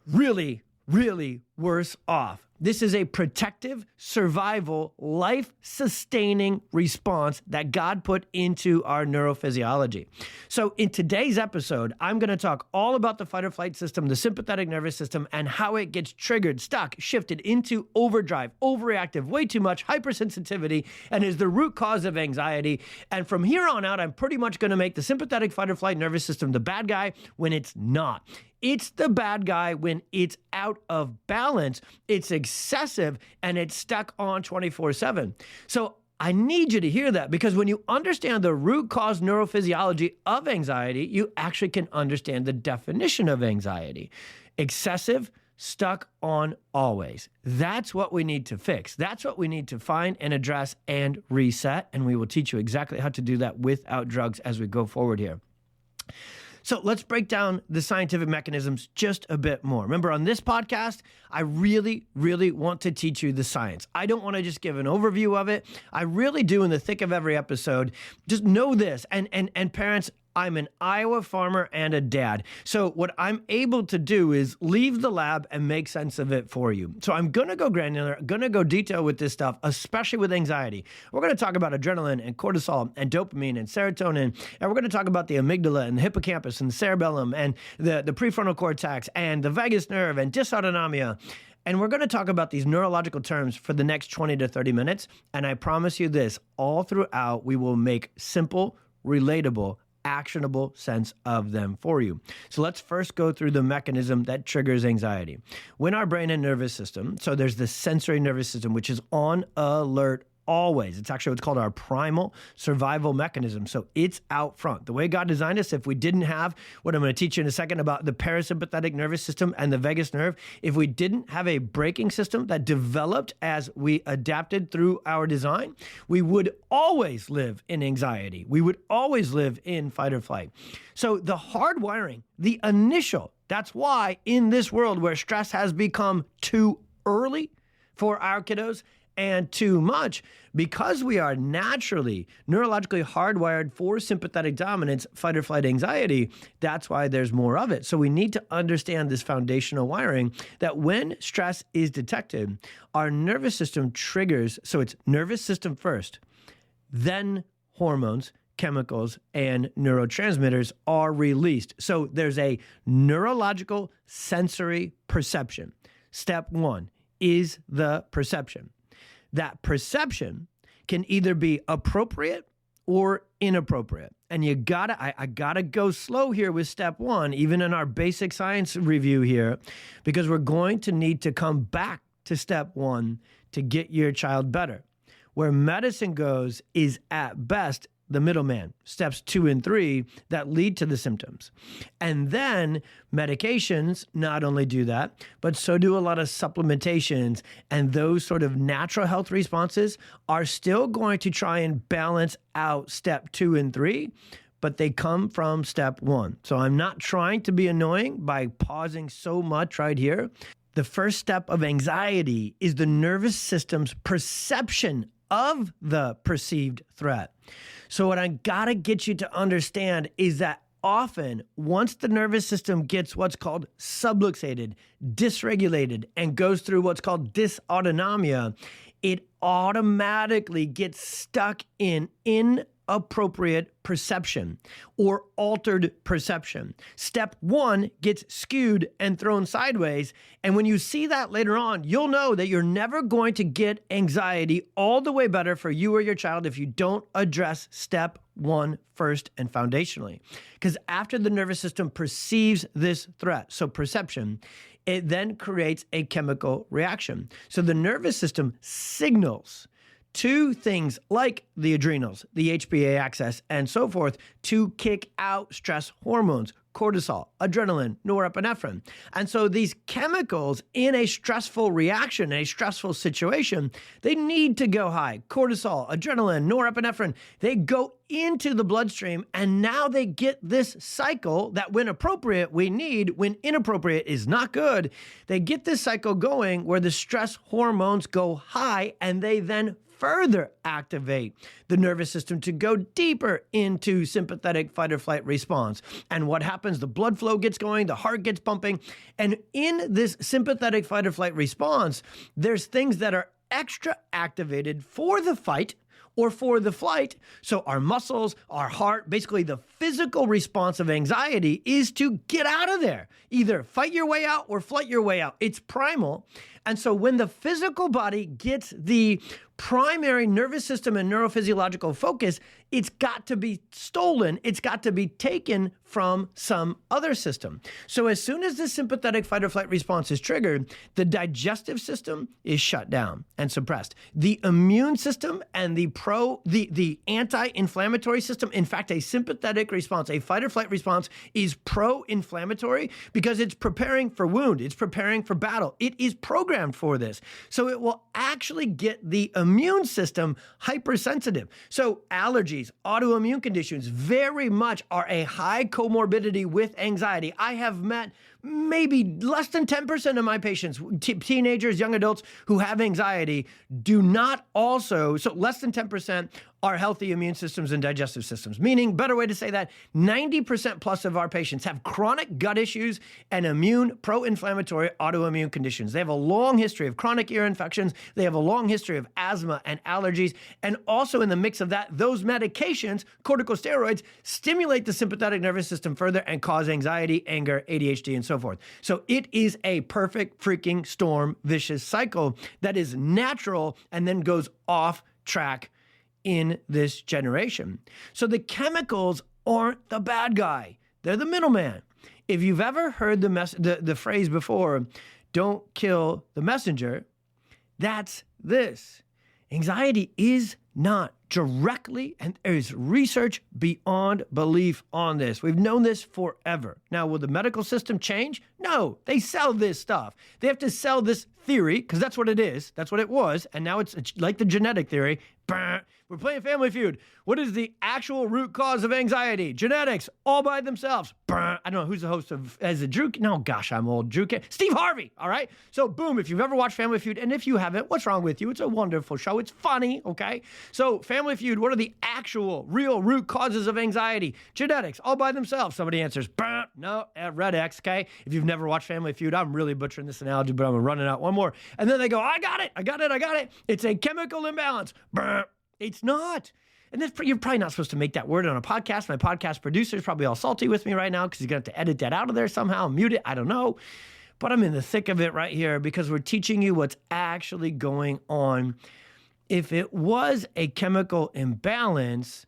really, really worse off. This is a protective, survival, life-sustaining response that God put into our neurophysiology. So in today's episode, I'm going to talk all about the fight or flight system, the sympathetic nervous system, and how it gets triggered, stuck, shifted into overdrive, overreactive, way too much, hypersensitivity, and is the root cause of anxiety. And from here on out, I'm pretty much going to make the sympathetic fight or flight nervous system the bad guy when it's not. It's the bad guy when it's out of balance, it's excessive, and it's stuck on 24/7. So I need you to hear that, because when you understand the root cause neurophysiology of anxiety, you actually can understand the definition of anxiety. Excessive, stuck on always. That's what we need to fix. That's what we need to find and address and reset. And we will teach you exactly how to do that without drugs as we go forward here. So let's break down the scientific mechanisms just a bit more. Remember, on this podcast, I really, really want to teach you the science. I don't want to just give an overview of it. I really do, in the thick of every episode. Just know this, and parents, I'm an Iowa farmer and a dad. So what I'm able to do is leave the lab and make sense of it for you. So I'm going to go granular, going to go detail with this stuff, especially with anxiety. We're going to talk about adrenaline and cortisol and dopamine and serotonin. And we're going to talk about the amygdala and the hippocampus and the cerebellum and the prefrontal cortex and the vagus nerve and dysautonomia. And we're going to talk about these neurological terms for the next 20 to 30 minutes. And I promise you this, all throughout, we will make simple, relatable, actionable sense of them for you. So let's first go through the mechanism that triggers anxiety. When our brain and nervous system, so there's the sensory nervous system, which is on alert always. It's actually what's called our primal survival mechanism. So it's out front. The way God designed us, if we didn't have what I'm going to teach you in a second about the parasympathetic nervous system and the vagus nerve, if we didn't have a braking system that developed as we adapted through our design, we would always live in anxiety. We would always live in fight or flight. So the hardwiring, the initial, that's why in this world where stress has become too early for our kiddos, and too much, because we are naturally neurologically hardwired for sympathetic dominance, fight or flight anxiety, that's why there's more of it. So we need to understand this foundational wiring that when stress is detected, our nervous system triggers, so it's nervous system first, then hormones, chemicals, and neurotransmitters are released. So there's a neurological sensory perception. Step one is the perception. That perception can either be appropriate or inappropriate. And I gotta go slow here with step one, even in our basic science review here, because we're going to need to come back to step one to get your child better. Where medicine goes is at best the middleman, steps 2 and 3 that lead to the symptoms. And then medications not only do that, but so do a lot of supplementations, and those sort of natural health responses are still going to try and balance out step 2 and 3, but they come from step 1. So I'm not trying to be annoying by pausing so much right here. The first step of anxiety is the nervous system's perception of the perceived threat. So what I gotta get you to understand is that often, once the nervous system gets what's called subluxated, dysregulated, and goes through what's called dysautonomia, it automatically gets stuck in inappropriate perception or altered perception. Step 1 gets skewed and thrown sideways. And when you see that later on, you'll know that you're never going to get anxiety all the way better for you or your child if you don't address step one first and foundationally. Because after the nervous system perceives this threat, so perception, it then creates a chemical reaction. So the nervous system signals to things like the adrenals, the HPA axis, and so forth to kick out stress hormones, cortisol, adrenaline, norepinephrine. And so these chemicals in a stressful reaction, a stressful situation, they need to go high. Cortisol, adrenaline, norepinephrine, they go into the bloodstream, and now they get this cycle that when appropriate, we need, when inappropriate is not good. They get this cycle going where the stress hormones go high, and they then further activate the nervous system to go deeper into sympathetic fight or flight response. And what happens? The blood flow gets going, the heart gets pumping. And in this sympathetic fight or flight response, there's things that are extra activated for the fight or for the flight. So our muscles, our heart, basically the physical response of anxiety is to get out of there. Either fight your way out or flight your way out. It's primal. And so when the physical body gets the primary nervous system and neurophysiological focus, it's got to be stolen. It's got to be taken from some other system. So as soon as the sympathetic fight or flight response is triggered, the digestive system is shut down and suppressed. The immune system and the anti-inflammatory system, in fact, a sympathetic response, a fight or flight response is pro-inflammatory because it's preparing for wound. It's preparing for battle. It is programmed for this. So it will actually get the immune system hypersensitive. So allergies, autoimmune conditions very much are a high comorbidity with anxiety. I have met maybe less than 10% of my patients, teenagers, young adults who have anxiety, do not also, so less than 10% are healthy immune systems and digestive systems. Meaning, better way to say that, 90% plus of our patients have chronic gut issues and immune pro-inflammatory autoimmune conditions. They have a long history of chronic ear infections. They have a long history of asthma and allergies. And also in the mix of that, those medications, corticosteroids, stimulate the sympathetic nervous system further and cause anxiety, anger, ADHD, and so forth. So it is a perfect freaking storm, vicious cycle that is natural and then goes off track in this generation. So the chemicals aren't the bad guy. They're the middleman. If you've ever heard the phrase before, don't kill the messenger, that's this. Anxiety is not directly, and there's research beyond belief on this. We've known this forever. Now, will the medical system change? No, they sell this stuff. They have to sell this theory, because that's what it is. That's what it was. And now it's like the genetic theory. We're playing Family Feud. What is the actual root cause of anxiety? Genetics, all by themselves. I don't know who's the host of, as a Drew, no, gosh, I'm old. Drew, Steve Harvey, all right? So boom, if you've ever watched Family Feud, and if you haven't, what's wrong with you? It's a wonderful show. It's funny, okay? So Family Feud, what are the actual, real root causes of anxiety? Genetics, all by themselves. Somebody answers, no, red X, okay? If you've never watched Family Feud, I'm really butchering this analogy, but I'm running out one more. And then they go, I got it. It's a chemical imbalance. It's not. And then you're probably not supposed to make that word on a podcast. My podcast producer is probably all salty with me right now because he's going to have to edit that out of there somehow, mute it. I don't know. But I'm in the thick of it right here because we're teaching you what's actually going on. If it was a chemical imbalance,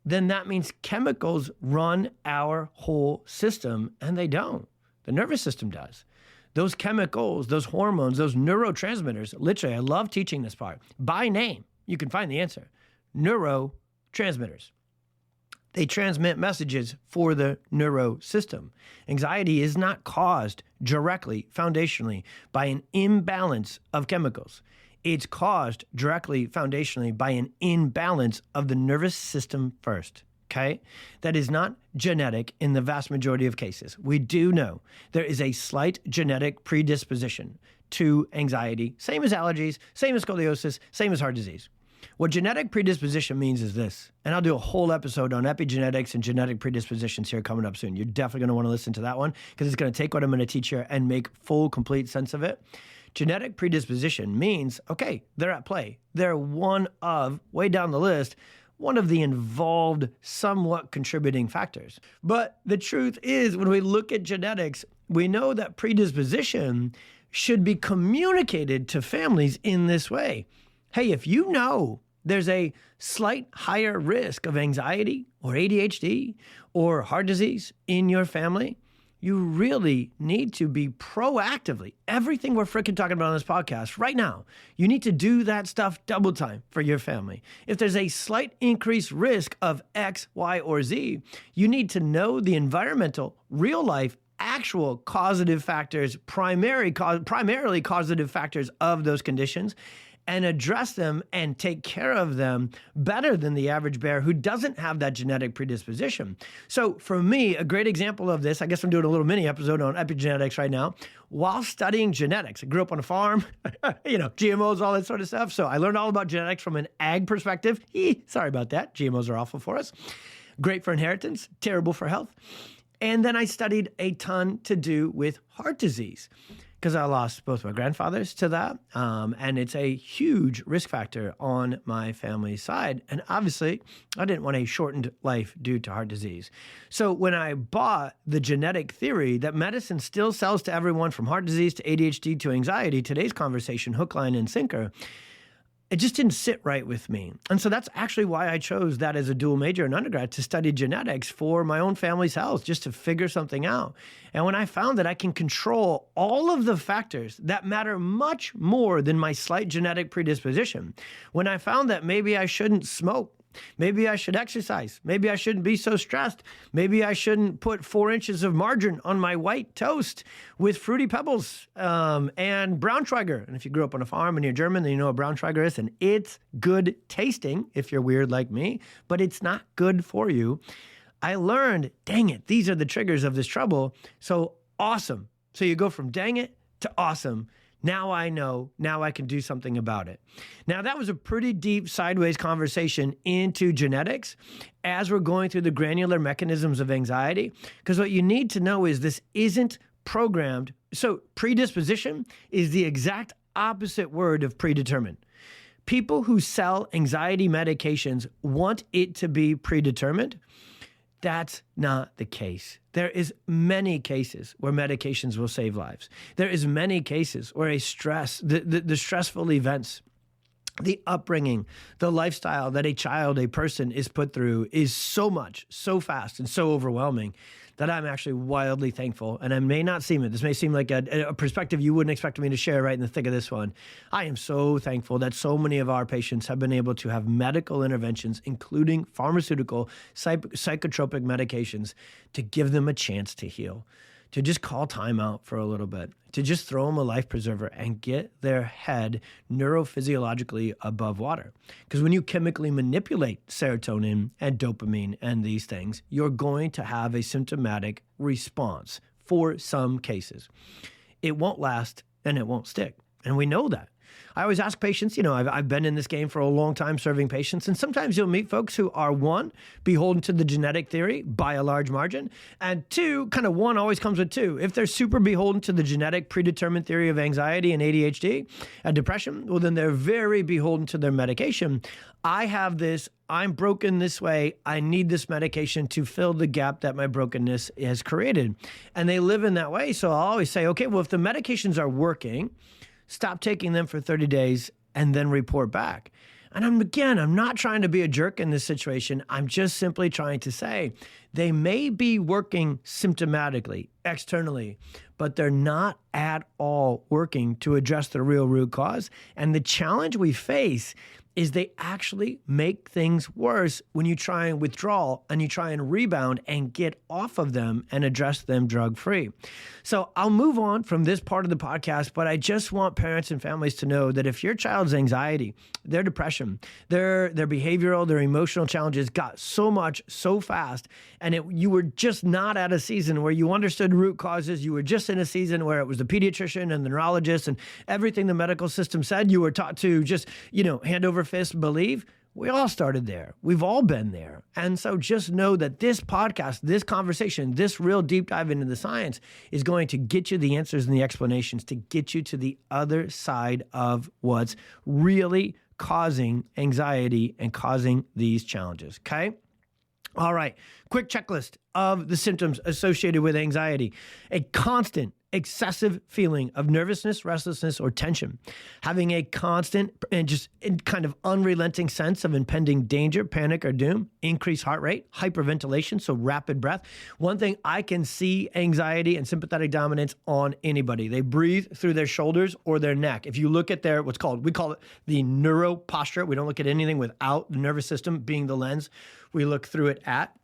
then that means chemicals run our whole system, and they don't. The nervous system does. Those chemicals, those hormones, those neurotransmitters, literally, I love teaching this part. By name, you can find the answer. Neurotransmitters. They transmit messages for the neuro system. Anxiety is not caused directly, foundationally, by an imbalance of chemicals. It's caused directly, foundationally, by an imbalance of the nervous system first. Okay? That is not genetic in the vast majority of cases. We do know there is a slight genetic predisposition to anxiety, same as allergies, same as scoliosis, same as heart disease. What genetic predisposition means is this, and I'll do a whole episode on epigenetics and genetic predispositions here coming up soon. You're definitely going to want to listen to that one because it's going to take what I'm going to teach here and make full, complete sense of it. Genetic predisposition means, okay, they're at play. They're one of, way down the list, one of the involved, somewhat contributing factors. But the truth is, when we look at genetics, we know that predisposition should be communicated to families in this way. Hey, if you know there's a slight higher risk of anxiety or ADHD or heart disease in your family, you really need to be proactively, everything we're freaking talking about on this podcast right now, you need to do that stuff double time for your family. If there's a slight increased risk of X, Y, or Z, you need to know the environmental, real life, actual causative factors, primarily causative factors of those conditions, and address them and take care of them better than the average bear who doesn't have that genetic predisposition. So for me, a great example of this, I guess I'm doing a little mini episode on epigenetics right now, while studying genetics. I grew up on a farm, GMOs, all that sort of stuff. So I learned all about genetics from an ag perspective. Sorry about that. GMOs are awful for us. Great for inheritance, terrible for health. And then I studied a ton to do with heart disease, because I lost both my grandfathers to that. And it's a huge risk factor on my family's side. And obviously, I didn't want a shortened life due to heart disease. So when I bought the genetic theory that medicine still sells to everyone from heart disease to ADHD to anxiety, today's conversation, hook, line, and sinker, it just didn't sit right with me. And so that's actually why I chose that as a dual major in undergrad, to study genetics for my own family's health, just to figure something out. And when I found that I can control all of the factors that matter much more than my slight genetic predisposition, when I found that maybe I shouldn't smoke, maybe I should exercise, maybe I shouldn't be so stressed, maybe I shouldn't put 4 inches of margarine on my white toast with Fruity Pebbles and Braunschweiger. And if you grew up on a farm and you're German, then you know what Braunschweiger is, and it's good tasting if you're weird like me, but it's not good for you. I learned, dang it, these are the triggers of this trouble. So awesome. So you go from dang it to awesome. Now I know, now I can do something about it. Now that was a pretty deep sideways conversation into genetics as we're going through the granular mechanisms of anxiety, because what you need to know is this isn't programmed. So predisposition is the exact opposite word of predetermined. People who sell anxiety medications want it to be predetermined. That's not the case. There is many cases where medications will save lives. There is many cases where the stressful events, the upbringing, the lifestyle that a person is put through is so much, so fast, and so overwhelming that I'm actually wildly thankful. And I may not seem it. This may seem like a perspective you wouldn't expect me to share right in the thick of this one. I am so thankful that so many of our patients have been able to have medical interventions, including pharmaceutical, psychotropic medications, to give them a chance to heal, to just call time out for a little bit, to just throw them a life preserver and get their head neurophysiologically above water. Because when you chemically manipulate serotonin and dopamine and these things, you're going to have a symptomatic response for some cases. It won't last and it won't stick. And we know that. I always ask patients, I've been in this game for a long time serving patients, and sometimes you'll meet folks who are, one, beholden to the genetic theory by a large margin, and two, kind of one always comes with two. If they're super beholden to the genetic predetermined theory of anxiety and ADHD and depression, well, then they're very beholden to their medication. I have this, I'm broken this way, I need this medication to fill the gap that my brokenness has created. And they live in that way, so I'll always say, okay, well, if the medications are working, stop taking them for 30 days and then report back. And I'm not trying to be a jerk in this situation. I'm just simply trying to say they may be working symptomatically, externally, but they're not at all working to address the real root cause. And the challenge we face is they actually make things worse when you try and withdraw and you try and rebound and get off of them and address them drug-free. So I'll move on from this part of the podcast, but I just want parents and families to know that if your child's anxiety, their depression, their behavioral, their emotional challenges got so much so fast, and you were just not at a season where you understood root causes, you were just in a season where it was the pediatrician and the neurologist and everything the medical system said, you were taught to just, hand over fist believe. We all started there. We've all been there. And so just know that this podcast, this conversation, this real deep dive into the science is going to get you the answers and the explanations to get you to the other side of what's really causing anxiety and causing these challenges, okay? All right, quick checklist of the symptoms associated with anxiety. A constant, excessive feeling of nervousness, restlessness, or tension. Having a constant and just kind of unrelenting sense of impending danger, panic, or doom. Increased heart rate, hyperventilation, so rapid breath. One thing, I can see anxiety and sympathetic dominance on anybody. They breathe through their shoulders or their neck. If you look at we call it the neuro posture. We don't look at anything without the nervous system being the lens we look through it at.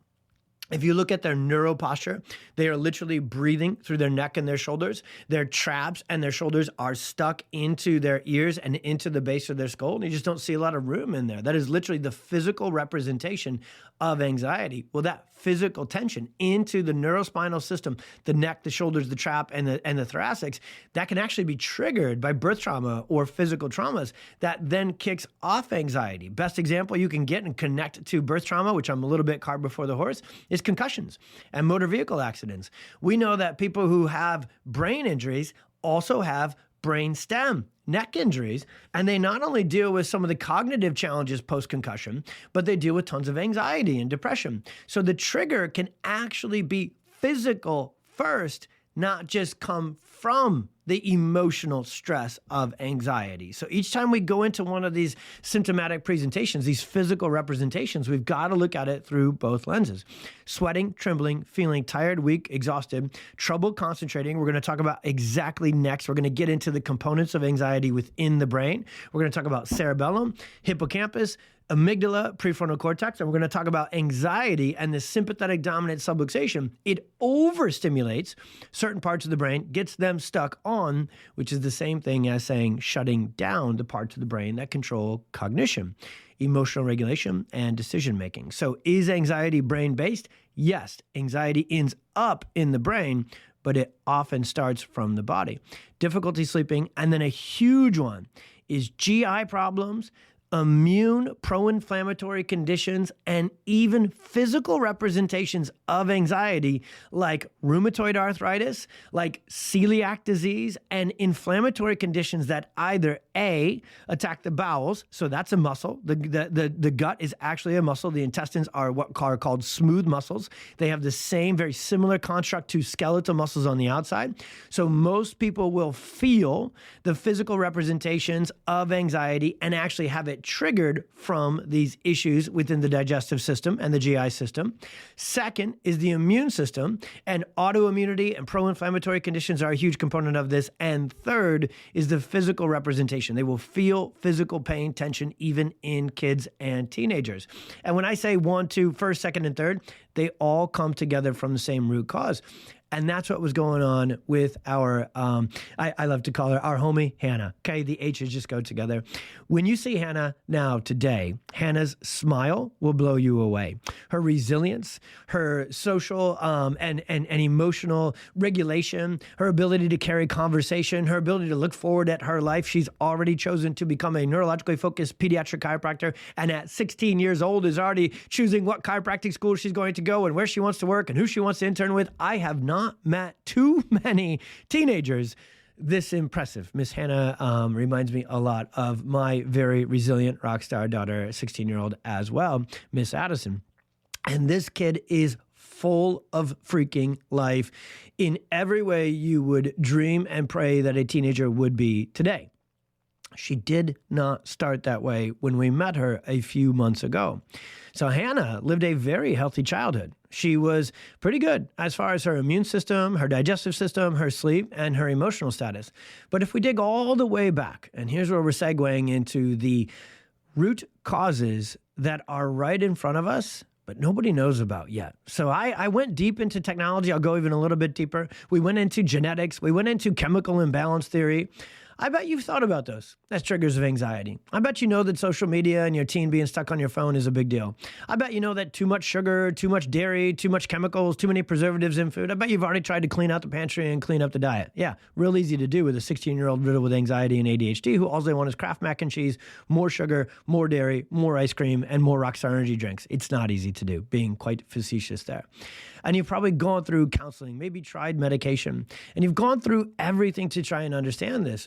If you look at their neuro posture, they are literally breathing through their neck and their shoulders. Their traps and their shoulders are stuck into their ears and into the base of their skull. And you just don't see a lot of room in there. That is literally the physical representation of anxiety. Well, that physical tension into the neurospinal system, the neck, the shoulders, the trap, and the thoracics, that can actually be triggered by birth trauma or physical traumas that then kicks off anxiety. Best example you can get and connect to birth trauma, which I'm a little bit cart before the horse, is concussions and motor vehicle accidents. We know that people who have brain injuries also have brain stem neck injuries, and they not only deal with some of the cognitive challenges post-concussion, but they deal with tons of anxiety and depression. So the trigger can actually be physical first, not just come from the emotional stress of anxiety. So each time we go into one of these symptomatic presentations, these physical representations, we've got to look at it through both lenses. Sweating, trembling, feeling tired, weak, exhausted, trouble concentrating. We're going to talk about exactly next. We're going to get into the components of anxiety within the brain. We're going to talk about cerebellum, hippocampus, amygdala, prefrontal cortex, and we're going to talk about anxiety and the sympathetic dominant subluxation. It overstimulates certain parts of the brain, gets them stuck on, which is the same thing as saying shutting down the parts of the brain that control cognition, emotional regulation, and decision making. So is anxiety brain-based? Yes, anxiety ends up in the brain, but it often starts from the body. Difficulty sleeping, and then a huge one is GI problems, immune pro-inflammatory conditions, and even physical representations of anxiety like rheumatoid arthritis, like celiac disease, and inflammatory conditions that either A, attack the bowels, so that's a muscle. The gut is actually a muscle. The intestines are what are called smooth muscles. They have the same, very similar construct to skeletal muscles on the outside. So most people will feel the physical representations of anxiety and actually have it triggered from these issues within the digestive system and the GI system. Second is the immune system, and autoimmunity and pro-inflammatory conditions are a huge component of this. And third is the physical representation. They will feel physical pain, tension, even in kids and teenagers. And when I say 1, 2, first, second, and third, they all come together from the same root cause. And that's what was going on with our, I love to call her our homie, Hannah. Okay, the H's just go together. When you see Hannah now today, Hannah's smile will blow you away. Her resilience, her social and emotional regulation, her ability to carry conversation, her ability to look forward at her life. She's already chosen to become a neurologically focused pediatric chiropractor, and at 16 years old is already choosing what chiropractic school she's going to go and where she wants to work and who she wants to intern with. I have not met too many teenagers this impressive. Miss Hannah reminds me a lot of my very resilient rock star daughter, 16-year-old as well, Miss Addison. And this kid is full of freaking life in every way you would dream and pray that a teenager would be today. She did not start that way when we met her a few months ago. So Hannah lived a very healthy childhood. She was pretty good as far as her immune system, her digestive system, her sleep, and her emotional status. But if we dig all the way back, and here's where we're segueing into the root causes that are right in front of us, but nobody knows about yet. So I went deep into technology. I'll go even a little bit deeper. We went into genetics. We went into chemical imbalance theory. I bet you've thought about those as triggers of anxiety. I bet you know that social media and your teen being stuck on your phone is a big deal. I bet you know that too much sugar, too much dairy, too much chemicals, too many preservatives in food. I bet you've already tried to clean out the pantry and clean up the diet. Yeah, real easy to do with a 16-year-old riddled with anxiety and ADHD who all they want is Kraft mac and cheese, more sugar, more dairy, more ice cream, and more Rockstar energy drinks. It's not easy to do, being quite facetious there. And you've probably gone through counseling, maybe tried medication, and you've gone through everything to try and understand this.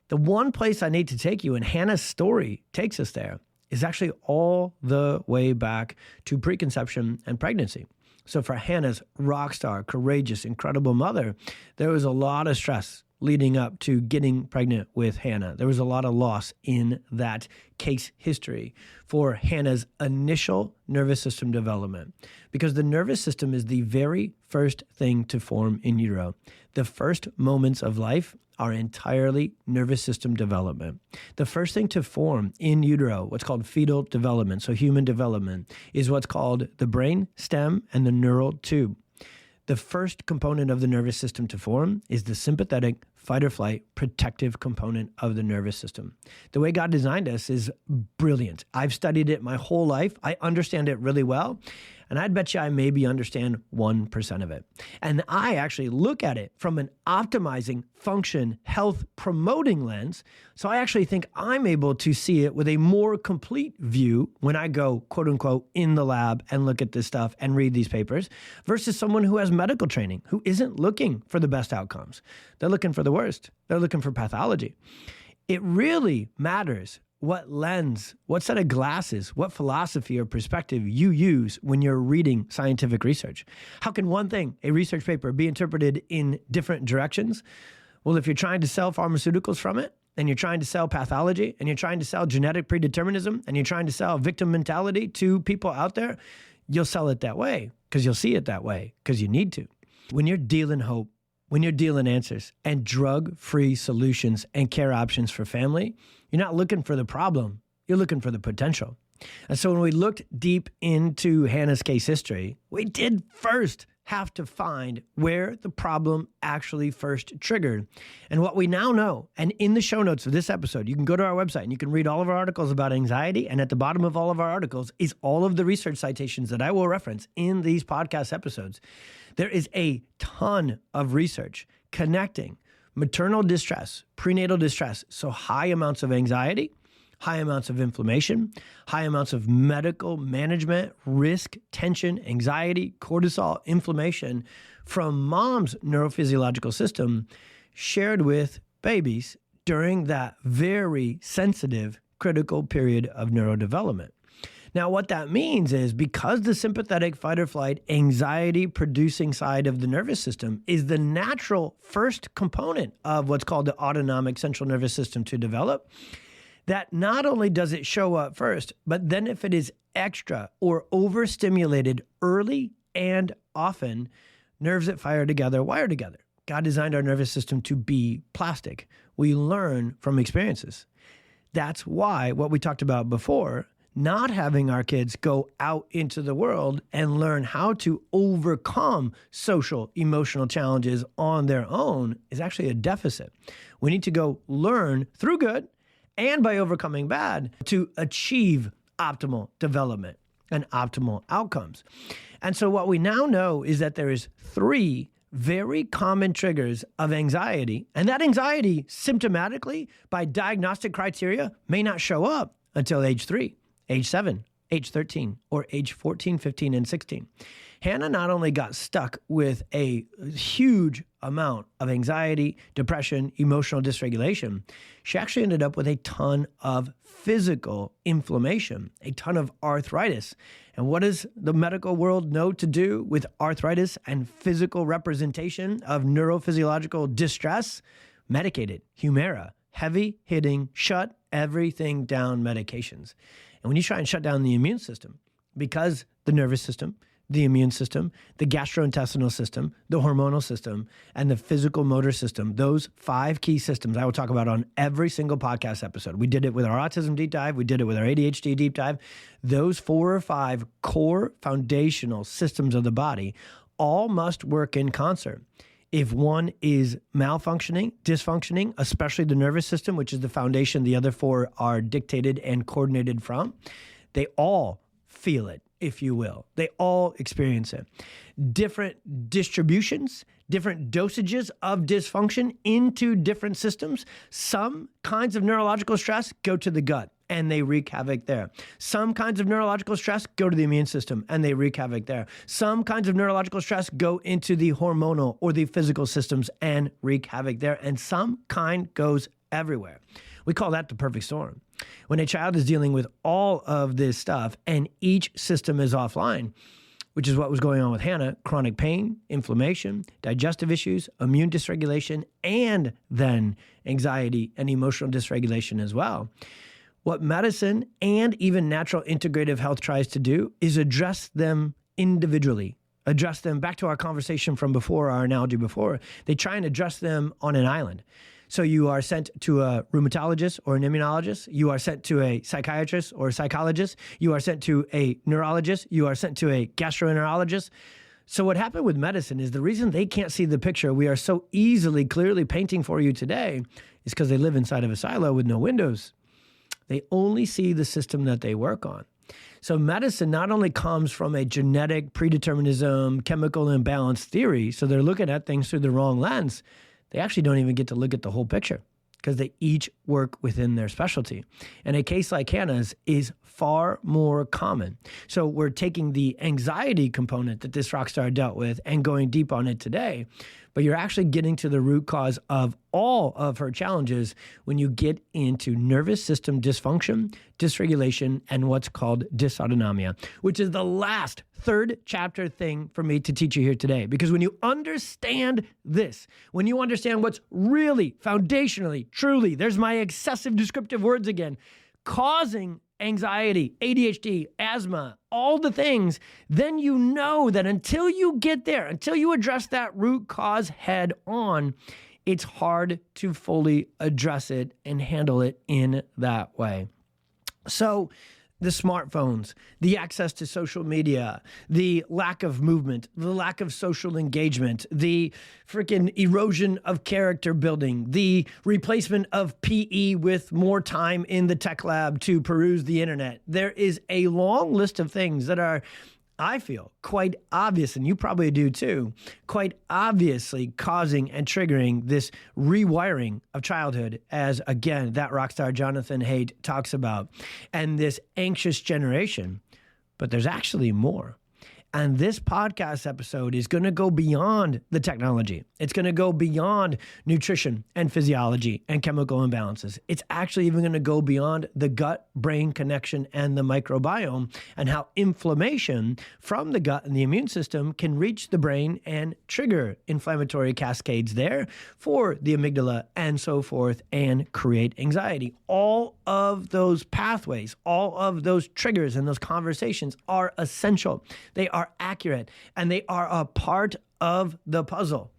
The one place I need to take you, and Hannah's story takes us there, is actually all the way back to preconception and pregnancy. So for Hannah's rock star, courageous, incredible mother, there was a lot of stress leading up to getting pregnant with Hannah. There was a lot of loss in that case history for Hannah's initial nervous system development, because the nervous system is the very first thing to form in utero. The first moments of life are entirely nervous system development. The first thing to form in utero, what's called fetal development, so human development, is what's called the brain stem and the neural tube. The first component of the nervous system to form is the sympathetic fight or flight protective component of the nervous system. The way God designed us is brilliant. I've studied it my whole life. I understand it really well. And I'd bet you I maybe understand 1% of it. And I actually look at it from an optimizing, function, health promoting lens. So I actually think I'm able to see it with a more complete view when I go, quote unquote, in the lab and look at this stuff and read these papers versus someone who has medical training, who isn't looking for the best outcomes. They're looking for the worst. They're looking for pathology. It really matters what lens, what set of glasses, what philosophy or perspective you use when you're reading scientific research. How can one thing, a research paper, be interpreted in different directions? Well, if you're trying to sell pharmaceuticals from it, and you're trying to sell pathology, and you're trying to sell genetic predeterminism, and you're trying to sell victim mentality to people out there, you'll sell it that way because you'll see it that way because you need to. When you're dealing hope, when you're dealing answers and drug-free solutions and care options for family, you're not looking for the problem, you're looking for the potential. And so when we looked deep into Hannah's case history, we did first have to find where the problem actually first triggered. And what we now know, and in the show notes of this episode, you can go to our website and you can read all of our articles about anxiety. And at the bottom of all of our articles is all of the research citations that I will reference in these podcast episodes. There is a ton of research connecting maternal distress, prenatal distress, so high amounts of anxiety, high amounts of inflammation, high amounts of medical management, risk, tension, anxiety, cortisol, inflammation from mom's neurophysiological system shared with babies during that very sensitive, critical period of neurodevelopment. Now, what that means is because the sympathetic fight or flight anxiety producing side of the nervous system is the natural first component of what's called the autonomic central nervous system to develop, that not only does it show up first, but then if it is extra or overstimulated early and often, nerves that fire together wire together. God designed our nervous system to be plastic. We learn from experiences. That's why what we talked about before, not having our kids go out into the world and learn how to overcome social, emotional challenges on their own is actually a deficit. We need to go learn through good and by overcoming bad to achieve optimal development and optimal outcomes. And so what we now know is that there is 3 very common triggers of anxiety, and that anxiety symptomatically by diagnostic criteria may not show up until age 3, age 7, age 13, or age 14, 15, and 16. Hannah not only got stuck with a huge amount of anxiety, depression, emotional dysregulation, she actually ended up with a ton of physical inflammation, a ton of arthritis. And what does the medical world know to do with arthritis and physical representation of neurophysiological distress? Medicated, Humira, heavy-hitting, shut everything down medications. And when you try and shut down the immune system, because the nervous system, the immune system, the gastrointestinal system, the hormonal system, and the physical motor system, those 5 key systems I will talk about on every single podcast episode. We did it with our autism deep dive. We did it with our ADHD deep dive. Those 4 or 5 core foundational systems of the body all must work in concert. If one is malfunctioning, dysfunctioning, especially the nervous system, which is the foundation the other 4 are dictated and coordinated from, they all feel it, if you will. They all experience it. Different distributions, different dosages of dysfunction into different systems. Some kinds of neurological stress go to the gut and they wreak havoc there. Some kinds of neurological stress go to the immune system and they wreak havoc there. Some kinds of neurological stress go into the hormonal or the physical systems and wreak havoc there. And some kind goes everywhere. We call that the perfect storm. When a child is dealing with all of this stuff and each system is offline, which is what was going on with Hannah, chronic pain, inflammation, digestive issues, immune dysregulation, and then anxiety and emotional dysregulation as well. What medicine and even natural integrative health tries to do is address them individually, address them back to our conversation from before, our analogy before. They try and address them on an island. So you are sent to a rheumatologist or an immunologist. You are sent to a psychiatrist or a psychologist. You are sent to a neurologist. You are sent to a gastroenterologist. So what happened with medicine is the reason they can't see the picture we are so easily, clearly painting for you today is because they live inside of a silo with no windows. They only see the system that they work on. So medicine not only comes from a genetic predeterminism, chemical imbalance theory, so they're looking at things through the wrong lens, they actually don't even get to look at the whole picture because they each work within their specialty. And a case like Hannah's is far more common. So we're taking the anxiety component that this rock star dealt with and going deep on it today, but you're actually getting to the root cause of all of her challenges when you get into nervous system dysfunction, dysregulation, and what's called dysautonomia, which is the last third chapter thing for me to teach you here today. Because when you understand this, when you understand what's really foundationally, truly, there's my excessive descriptive words again, causing anxiety, ADHD, asthma, all the things, then you know that until you get there, until you address that root cause head on, it's hard to fully address it and handle it in that way. So the smartphones, the access to social media, the lack of movement, the lack of social engagement, the freaking erosion of character building, the replacement of PE with more time in the tech lab to peruse the internet. There is a long list of things that are, I feel, quite obvious, and you probably do too, quite obviously causing and triggering this rewiring of childhood, as again, that rock star Jonathan Haidt talks about, and this anxious generation. But there's actually more. And this podcast episode is going to go beyond the technology. It's going to go beyond nutrition and physiology and chemical imbalances. It's actually even going to go beyond the gut-brain connection and the microbiome and how inflammation from the gut and the immune system can reach the brain and trigger inflammatory cascades there for the amygdala and so forth and create anxiety. All of those pathways, all of those triggers and those conversations are essential. They are accurate, and they are a part of the puzzle,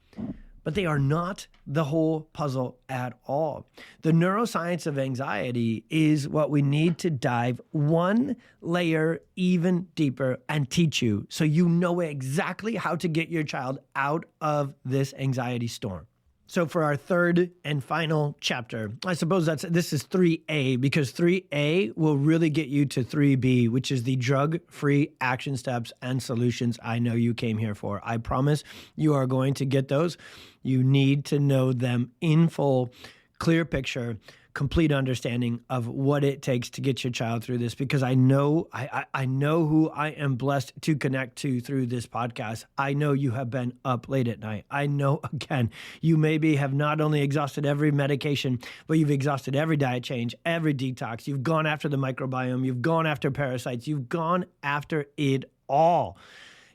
but they are not the whole puzzle at all. The neuroscience of anxiety is what we need to dive one layer even deeper and teach you so you know exactly how to get your child out of this anxiety storm. So for our third and final chapter, I suppose this is 3A, because 3A will really get you to 3B, which is the drug-free action steps and solutions I know you came here for. I promise you are going to get those. You need to know them in full, clear picture, complete understanding of what it takes to get your child through this, because I know who I am blessed to connect to through this podcast. I know you have been up late at night. I know, again, you maybe have not only exhausted every medication, but you've exhausted every diet change, every detox. You've gone after the microbiome. You've gone after parasites. You've gone after it all.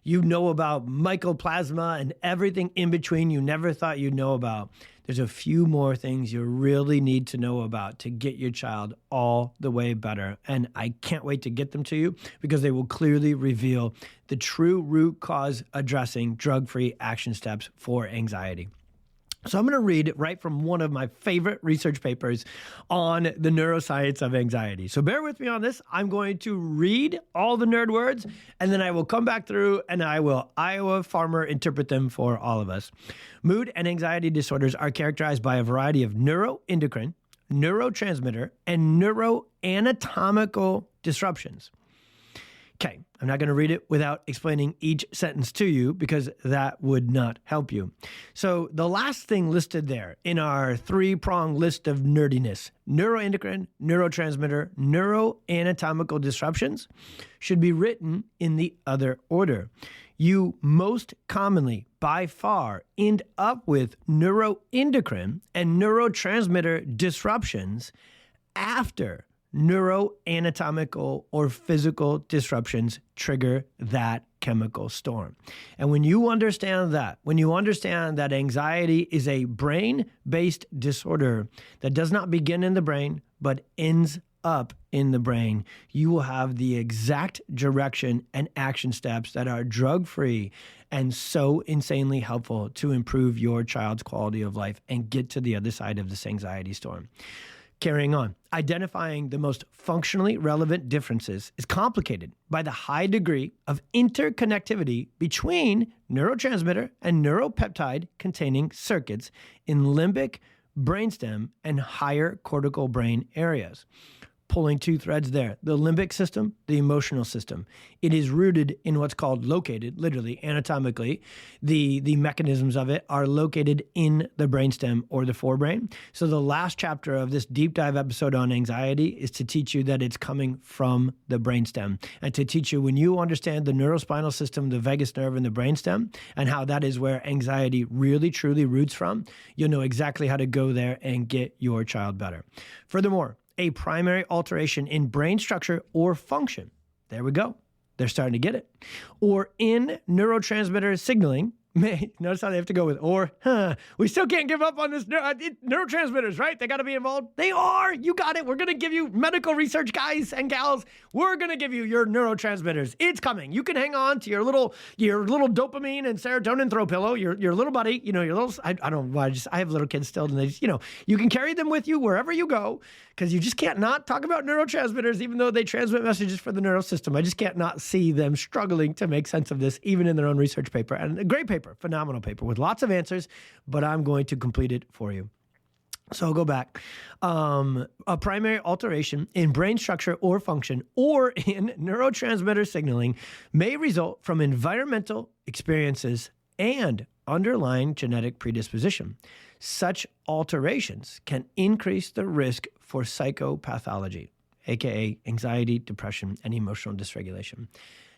You know about mycoplasma and everything in between you never thought you'd know about. There's a few more things you really need to know about to get your child all the way better. And I can't wait to get them to you because they will clearly reveal the true root cause addressing drug-free action steps for anxiety. So I'm going to read right from one of my favorite research papers on the neuroscience of anxiety. So bear with me on this. I'm going to read all the nerd words, and then I will come back through and I will Iowa farmer interpret them for all of us. Mood and anxiety disorders are characterized by a variety of neuroendocrine, neurotransmitter, and neuroanatomical disruptions. Okay, I'm not going to read it without explaining each sentence to you because that would not help you. So the last thing listed there in our three-prong list of nerdiness, neuroendocrine, neurotransmitter, neuroanatomical disruptions, should be written in the other order. You most commonly, by far, end up with neuroendocrine and neurotransmitter disruptions after neuroanatomical or physical disruptions trigger that chemical storm. And when you understand that anxiety is a brain-based disorder that does not begin in the brain, but ends up in the brain, you will have the exact direction and action steps that are drug-free and so insanely helpful to improve your child's quality of life and get to the other side of this anxiety storm. Carrying on, identifying the most functionally relevant differences is complicated by the high degree of interconnectivity between neurotransmitter and neuropeptide containing circuits in limbic, brainstem, and higher cortical brain areas. Pulling two threads there, the limbic system, the emotional system. It is rooted in what's called located, literally, anatomically. The mechanisms of it are located in the brainstem or the forebrain. So the last chapter of this deep dive episode on anxiety is to teach you that it's coming from the brainstem, and to teach you when you understand the neurospinal system, the vagus nerve, and the brainstem, and how that is where anxiety really, truly roots from, you'll know exactly how to go there and get your child better. Furthermore, a primary alteration in brain structure or function. There we go. They're starting to get it. Or in neurotransmitter signaling. Notice how they have to go with or. We still can't give up on this neurotransmitters, right? They got to be involved. They are. You got it. We're going to give you medical research, guys and gals. We're going to give you your neurotransmitters. It's coming. You can hang on to your little dopamine and serotonin throw pillow, your little buddy, your little, I don't know why, I have little kids still, and they just, you can carry them with you wherever you go, because you just can't not talk about neurotransmitters, even though they transmit messages for the neural system. I just can't not see them struggling to make sense of this, even in their own research paper. And a great paper, phenomenal paper with lots of answers, but I'm going to complete it for you. So I'll go back. A primary alteration in brain structure or function or in neurotransmitter signaling may result from environmental experiences and underlying genetic predisposition. Such alterations can increase the risk for psychopathology, aka anxiety, depression, and emotional dysregulation.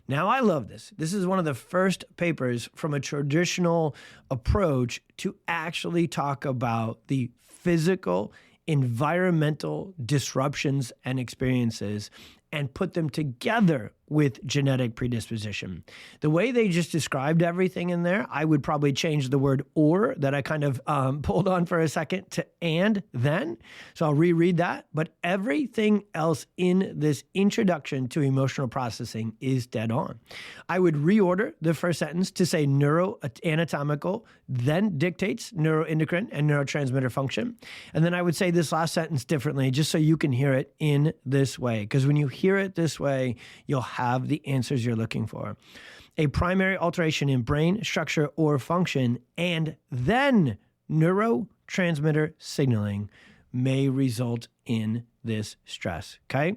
Now, I love this. This is one of the first papers from a traditional approach to actually talk about the physical, environmental disruptions and experiences and put them together with genetic predisposition. The way they just described everything in there, I would probably change the word or that I kind of pulled on for a second to and then. So I'll reread that. But everything else in this introduction to emotional processing is dead on. I would reorder the first sentence to say neuroanatomical, then dictates neuroendocrine and neurotransmitter function. And then I would say this last sentence differently, just so you can hear it in this way. Because when you hear it this way, you'll have the answers you're looking for. A primary alteration in brain structure or function and then neurotransmitter signaling may result in this stress, okay?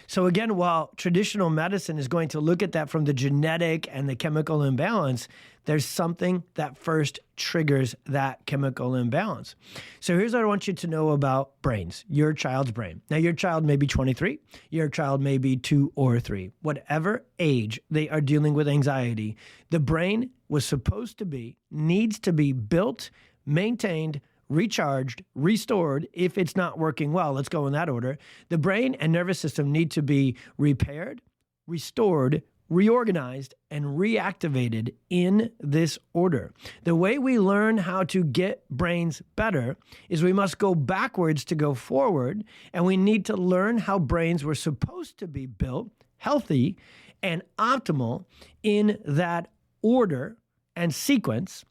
So again, while traditional medicine is going to look at that from the genetic and the chemical imbalance, there's something that first triggers that chemical imbalance. So here's what I want you to know about brains, your child's brain. Now, your child may be 23, your child may be 2 or 3. Whatever age they are dealing with anxiety, the brain was supposed to be, needs to be built, maintained, recharged, restored if it's not working well. Let's go in that order. The brain and nervous system need to be repaired, restored, reorganized, and reactivated in this order. The way we learn how to get brains better is we must go backwards to go forward, and we need to learn how brains were supposed to be built, healthy, and optimal in that order and sequence.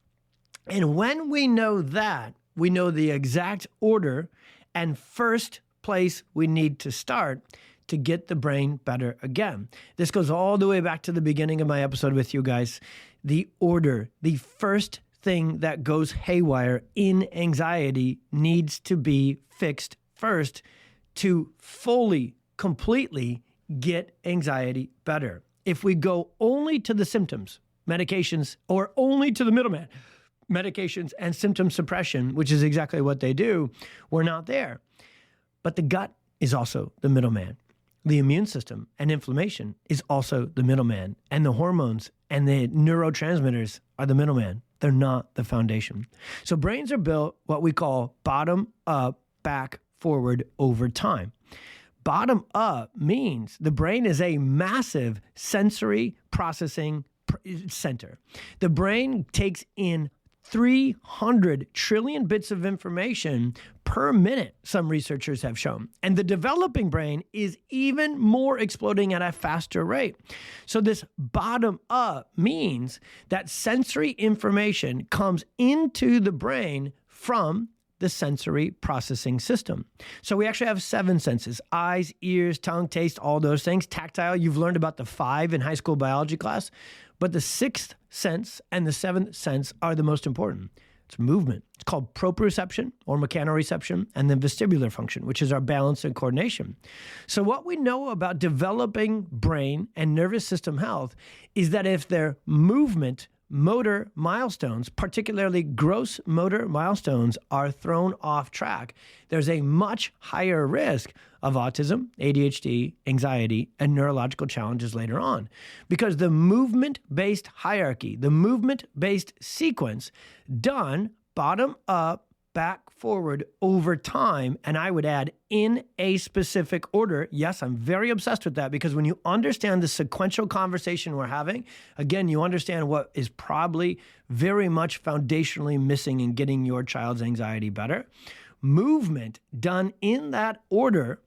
And when we know that, we know the exact order and first place we need to start to get the brain better again. This goes all the way back to the beginning of my episode with you guys. The order, the first thing that goes haywire in anxiety needs to be fixed first to fully, completely get anxiety better. If we go only to the symptoms, medications, or only to the middleman, medications and symptom suppression, which is exactly what they do, we're not there. But the gut is also the middleman. The immune system and inflammation is also the middleman. And the hormones and the neurotransmitters are the middleman. They're not the foundation. So brains are built what we call bottom up, back, forward over time. Bottom up means the brain is a massive sensory processing center. The brain takes in 300 trillion bits of information per minute, some researchers have shown. And the developing brain is even more exploding at a faster rate. So this bottom up means that sensory information comes into the brain from the sensory processing system. So we actually have 7 senses: eyes, ears, tongue, taste, all those things. Tactile, you've learned about the 5 in high school biology class, but the 6th sense and the 7th sense are the most important. It's movement. It's called proprioception or mechanoreception, and then vestibular function, which is our balance and coordination. So what we know about developing brain and nervous system health is that if their movement, motor milestones, particularly gross motor milestones, are thrown off track, there's a much higher risk of autism, ADHD, anxiety, and neurological challenges later on. Because the movement-based hierarchy, the movement-based sequence done bottom up, back forward over time, and I would add in a specific order. Yes, I'm very obsessed with that, because when you understand the sequential conversation we're having, again, you understand what is probably very much foundationally missing in getting your child's anxiety better. Movement done in that order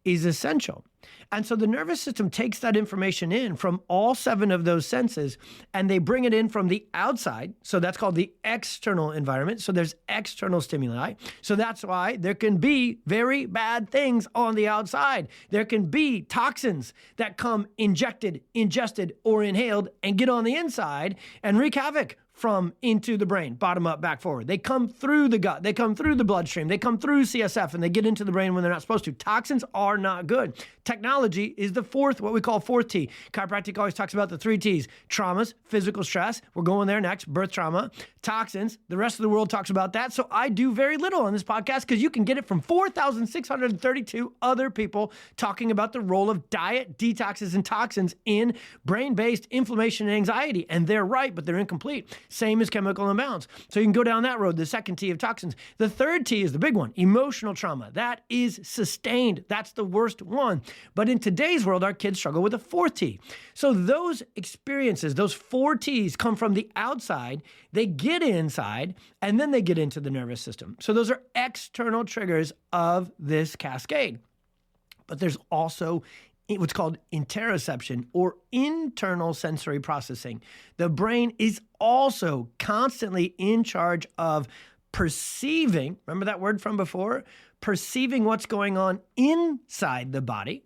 is essential. And so the nervous system takes that information in from all 7 of those senses, and they bring it in from the outside. So that's called the external environment. So there's external stimuli. So that's why there can be very bad things on the outside. There can be toxins that come injected, ingested, or inhaled and get on the inside and wreak havoc from into the brain, bottom up, back forward. They come through the gut, they come through the bloodstream, they come through CSF, and they get into the brain when they're not supposed to. Toxins are not good. Technology is the fourth, what we call 4th T. Chiropractic always talks about the 3 Ts. Traumas, physical stress, we're going there next, birth trauma, toxins, the rest of the world talks about that. So I do very little on this podcast because you can get it from 4,632 other people talking about the role of diet, detoxes, and toxins in brain-based inflammation and anxiety. And they're right, but they're incomplete. Same as chemical imbalance. So you can go down that road, the 2nd T of toxins. The 3rd T is the big one, emotional trauma. That is sustained. That's the worst one. But in today's world, our kids struggle with the 4th T. So those experiences, those 4 Ts come from the outside, they get inside, and then they get into the nervous system. So those are external triggers of this cascade. But there's also what's called interoception or internal sensory processing. The brain is also constantly in charge of perceiving, remember that word from before? Perceiving what's going on inside the body,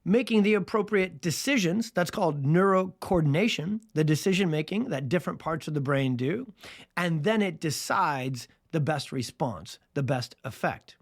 making the appropriate decisions. That's called neurocoordination, the decision-making that different parts of the brain do. And then it decides the best response, the best effect.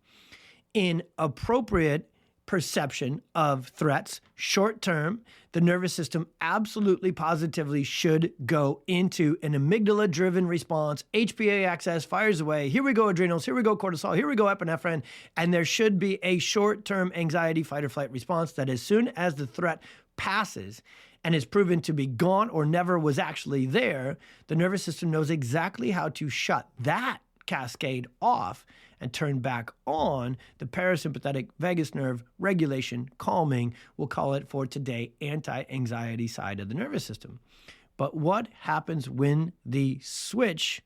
In appropriate perception of threats, short term, the nervous system absolutely positively should go into an amygdala-driven response. HPA access fires away. Here we go adrenals, here we go cortisol, here we go epinephrine, and there should be a short-term anxiety fight or flight response that as soon as the threat passes and is proven to be gone or never was actually there, the nervous system knows exactly how to shut that cascade off and turn back on the parasympathetic vagus nerve regulation, calming, we'll call it for today, anti-anxiety side of the nervous system. But what happens when the switch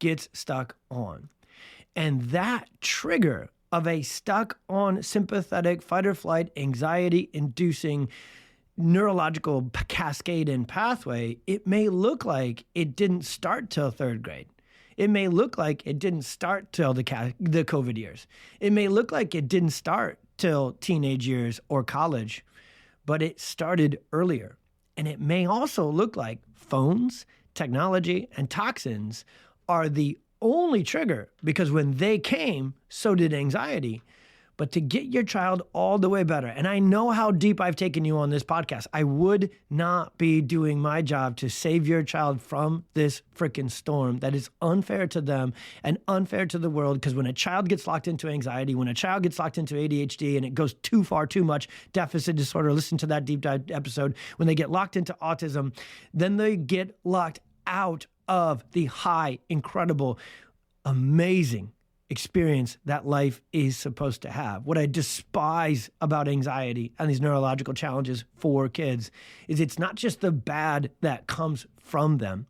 gets stuck on? And that trigger of a stuck on sympathetic fight or flight, anxiety inducing neurological cascade and pathway, it may look like it didn't start till 3rd grade. It may look like it didn't start till the COVID years. It may look like it didn't start till teenage years or college, but it started earlier. And it may also look like phones, technology, and toxins are the only trigger, because when they came, so did anxiety. But to get your child all the way better, and I know how deep I've taken you on this podcast, I would not be doing my job to save your child from this freaking storm that is unfair to them and unfair to the world. Because when a child gets locked into anxiety, when a child gets locked into ADHD and it goes too far, too much, deficit disorder, listen to that deep dive episode, when they get locked into autism, then they get locked out of the high, incredible, amazing experience that life is supposed to have. What I despise about anxiety and these neurological challenges for kids is it's not just the bad that comes from them.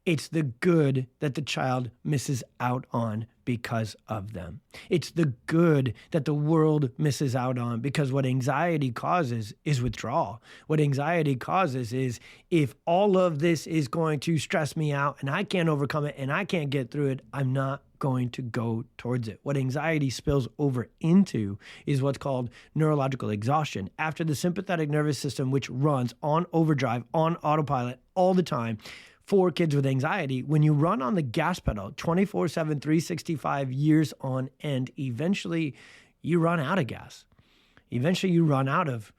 It's the good that the child misses out on because of them. It's the good that the world misses out on, because what anxiety causes is withdrawal. What anxiety causes is, if all of this is going to stress me out and I can't overcome it and I can't get through it, I'm not going to go towards it. What anxiety spills over into is what's called neurological exhaustion. After the sympathetic nervous system, which runs on overdrive, on autopilot all the time, for kids with anxiety, when you run on the gas pedal 24/7, 365 years on end, eventually you run out of gas. Eventually you run out of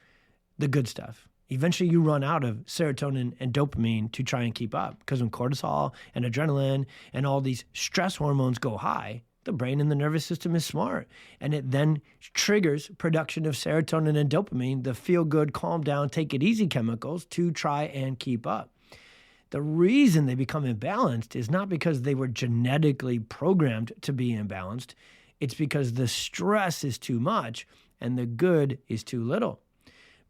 the good stuff. Eventually you run out of serotonin and dopamine to try and keep up. Because when cortisol and adrenaline and all these stress hormones go high, the brain and the nervous system is smart. And it then triggers production of serotonin and dopamine, the feel-good, calm down, take it easy chemicals, to try and keep up. The reason they become imbalanced is not because they were genetically programmed to be imbalanced. It's because the stress is too much and the good is too little.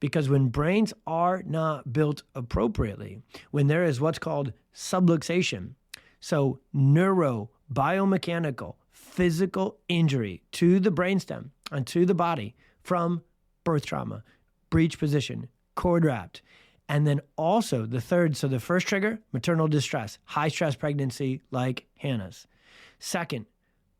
Because when brains are not built appropriately, when there is what's called subluxation, so biomechanical, physical injury to the brainstem and to the body from birth trauma, breech position, cord wrapped, and then also the third, so the first trigger, maternal distress, high stress pregnancy like Hannah's. Second,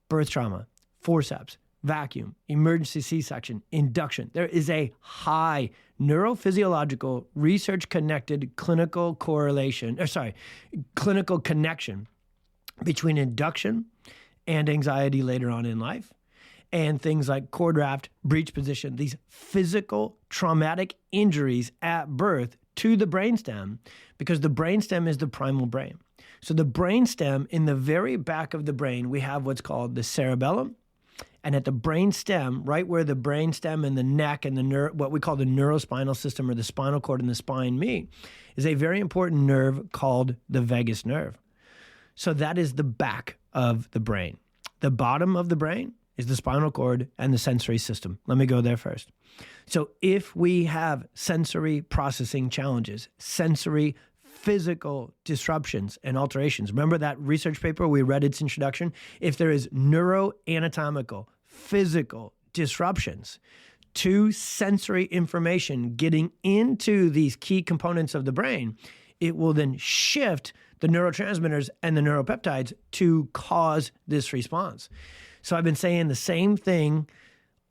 birth trauma, forceps, vacuum, emergency C-section, induction. There is a high neurophysiological, research-connected clinical connection between induction and anxiety later on in life, and things like cord wrapped, breech position, these physical traumatic injuries at birth to the brainstem, because the brainstem is the primal brain. So the brainstem, in the very back of the brain, we have what's called the cerebellum. And at the brainstem, right where the brainstem and the neck and what we call the neurospinal system, or the spinal cord and the spine meet, is a very important nerve called the vagus nerve. So that is the back of the brain. The bottom of the brain is the spinal cord and the sensory system. Let me go there first. So if we have sensory processing challenges, sensory physical disruptions and alterations, remember that research paper we read its introduction? If there is neuroanatomical, physical disruptions to sensory information getting into these key components of the brain, it will then shift the neurotransmitters and the neuropeptides to cause this response. So I've been saying the same thing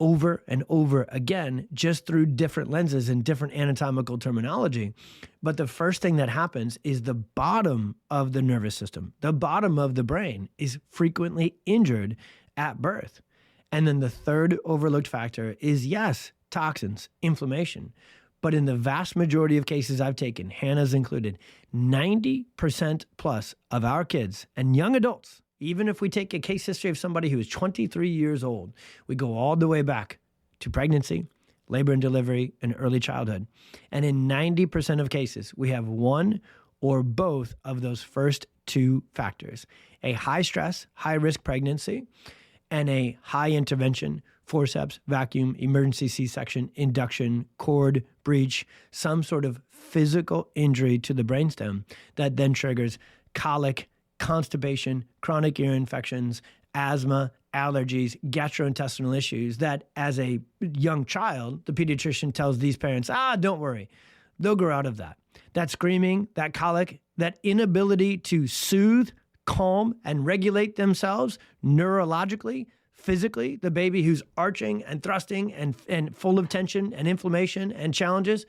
over and over again, just through different lenses and different anatomical terminology. But the first thing that happens is the bottom of the nervous system, the bottom of the brain, is frequently injured at birth. And then the third overlooked factor is, yes, toxins, inflammation. But in the vast majority of cases I've taken, Hannah's included, 90% plus of our kids and young adults, even if we take a case history of somebody who is 23 years old, we go all the way back to pregnancy, labor and delivery, and early childhood. And in 90% of cases, we have one or both of those first two factors: a high stress, high risk pregnancy, and a high intervention, forceps, vacuum, emergency C-section, induction, cord, breech, some sort of physical injury to the brainstem that then triggers colic, constipation, chronic ear infections, asthma, allergies, gastrointestinal issues that, as a young child, the pediatrician tells these parents, don't worry, they'll grow out of that. That screaming, that colic, that inability to soothe, calm, and regulate themselves neurologically, physically, the baby who's arching and thrusting and full of tension and inflammation and challenges,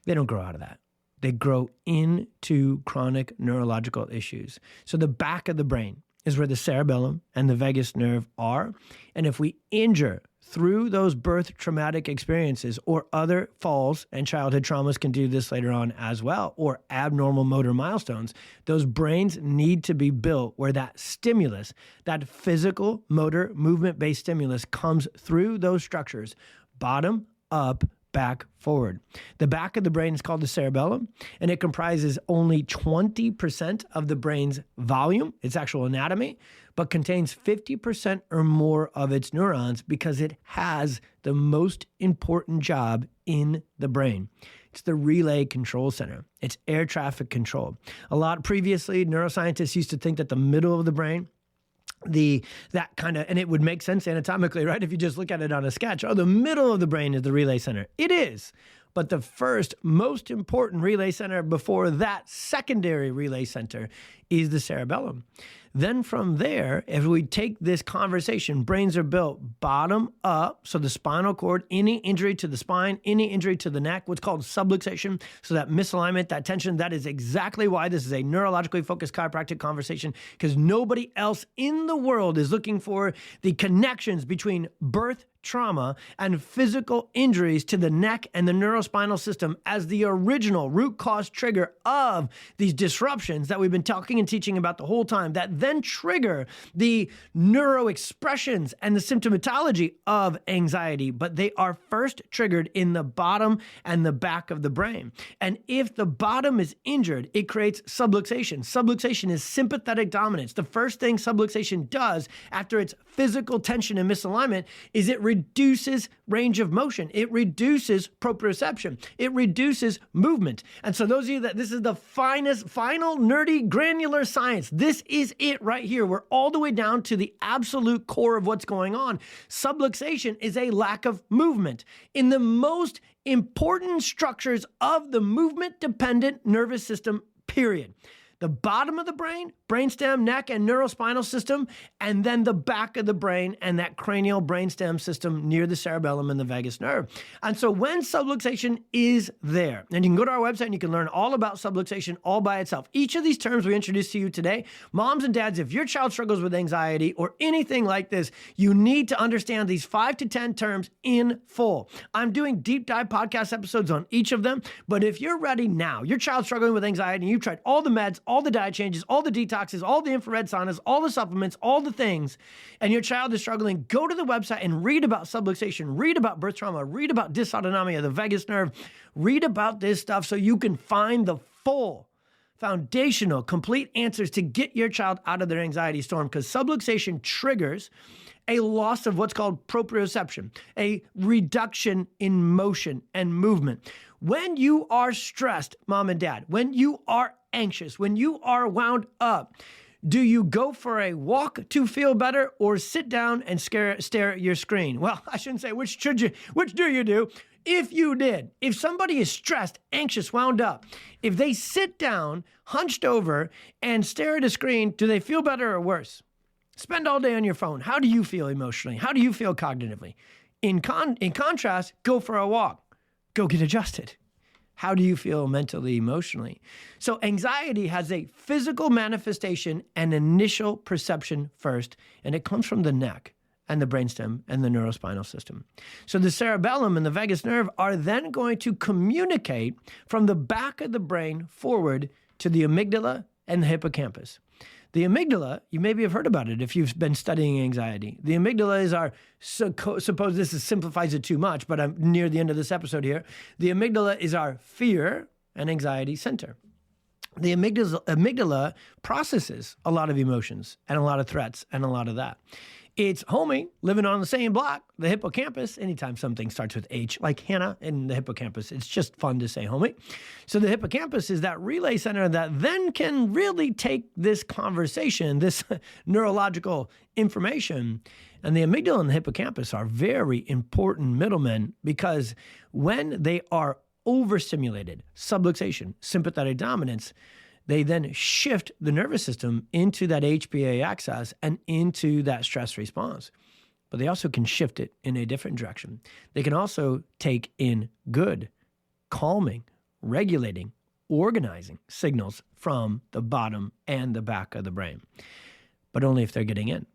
they don't grow out of that. They grow into chronic neurological issues. So the back of the brain is where the cerebellum and the vagus nerve are. And if we injure through those birth traumatic experiences, or other falls, and childhood traumas can do this later on as well, or abnormal motor milestones, those brains need to be built where that stimulus, that physical motor movement-based stimulus, comes through those structures, bottom up, back forward. The back of the brain is called the cerebellum, and it comprises only 20% of the brain's volume, its actual anatomy, but contains 50% or more of its neurons because it has the most important job in the brain. It's the relay control center. It's air traffic control. Previously, neuroscientists used to think that the middle of the brain, and it would make sense anatomically, right? If you just look at it on a sketch, the middle of the brain is the relay center. It is. But the first most important relay center before that secondary relay center is the cerebellum. Then from there, if we take this conversation, brains are built bottom up. So the spinal cord, any injury to the spine, any injury to the neck, what's called subluxation. So that misalignment, that tension, that is exactly why this is a neurologically focused chiropractic conversation, because nobody else in the world is looking for the connections between birth trauma and physical injuries to the neck and the neurospinal system as the original root cause trigger of these disruptions that we've been talking and teaching about the whole time, that then trigger the neuro expressions and the symptomatology of anxiety. But they are first triggered in the bottom and the back of the brain. And if the bottom is injured, it creates subluxation. Subluxation is sympathetic dominance. The first thing subluxation does after its physical tension and misalignment is it reduces range of motion. It reduces proprioception. It reduces movement. And so those of you that this is the final nerdy granular science, this is it right here. We're all the way down to the absolute core of what's going on. Subluxation is a lack of movement in the most important structures of the movement-dependent nervous system, period. The bottom of the brain, brainstem, neck, and neurospinal system, and then the back of the brain and that cranial brainstem system near the cerebellum and the vagus nerve. And so when subluxation is there, and you can go to our website and you can learn all about subluxation all by itself. Each of these terms we introduced to you today, moms and dads, if your child struggles with anxiety or anything like this, you need to understand these 5 to 10 terms in full. I'm doing deep dive podcast episodes on each of them, but if you're ready now, your child's struggling with anxiety and you've tried all the meds, all the diet changes, all the detoxes, all the infrared saunas, all the supplements, all the things, and your child is struggling, go to the website and read about subluxation, read about birth trauma, read about dysautonomia, the vagus nerve, read about this stuff so you can find the full, foundational, complete answers to get your child out of their anxiety storm, because subluxation triggers a loss of what's called proprioception, a reduction in motion and movement. When you are stressed, mom and dad, when you are anxious, when you are wound up, do you go for a walk to feel better or sit down and stare at your screen? Well, I shouldn't say which do you do? If somebody is stressed, anxious, wound up, if they sit down, hunched over, and stare at a screen, do they feel better or worse? Spend all day on your phone. How do you feel emotionally? How do you feel cognitively? In contrast, go for a walk. Go get adjusted. How do you feel mentally, emotionally? So anxiety has a physical manifestation and initial perception first, and it comes from the neck and the brainstem and the neurospinal system. So the cerebellum and the vagus nerve are then going to communicate from the back of the brain forward to the amygdala and the hippocampus. The amygdala, you maybe have heard about it if you've been studying anxiety. The amygdala is our, suppose this simplifies it too much, but I'm near the end of this episode here. The amygdala is our fear and anxiety center. The amygdala processes a lot of emotions and a lot of threats and a lot of that. It's homie living on the same block, the hippocampus. Anytime something starts with H, like Hannah and the hippocampus, it's just fun to say homie. So the hippocampus is that relay center that then can really take this conversation, this neurological information. And the amygdala and the hippocampus are very important middlemen, because when they are overstimulated, subluxation, sympathetic dominance, they then shift the nervous system into that HPA axis and into that stress response. But they also can shift it in a different direction. They can also take in good, calming, regulating, organizing signals from the bottom and the back of the brain, but only if they're getting in.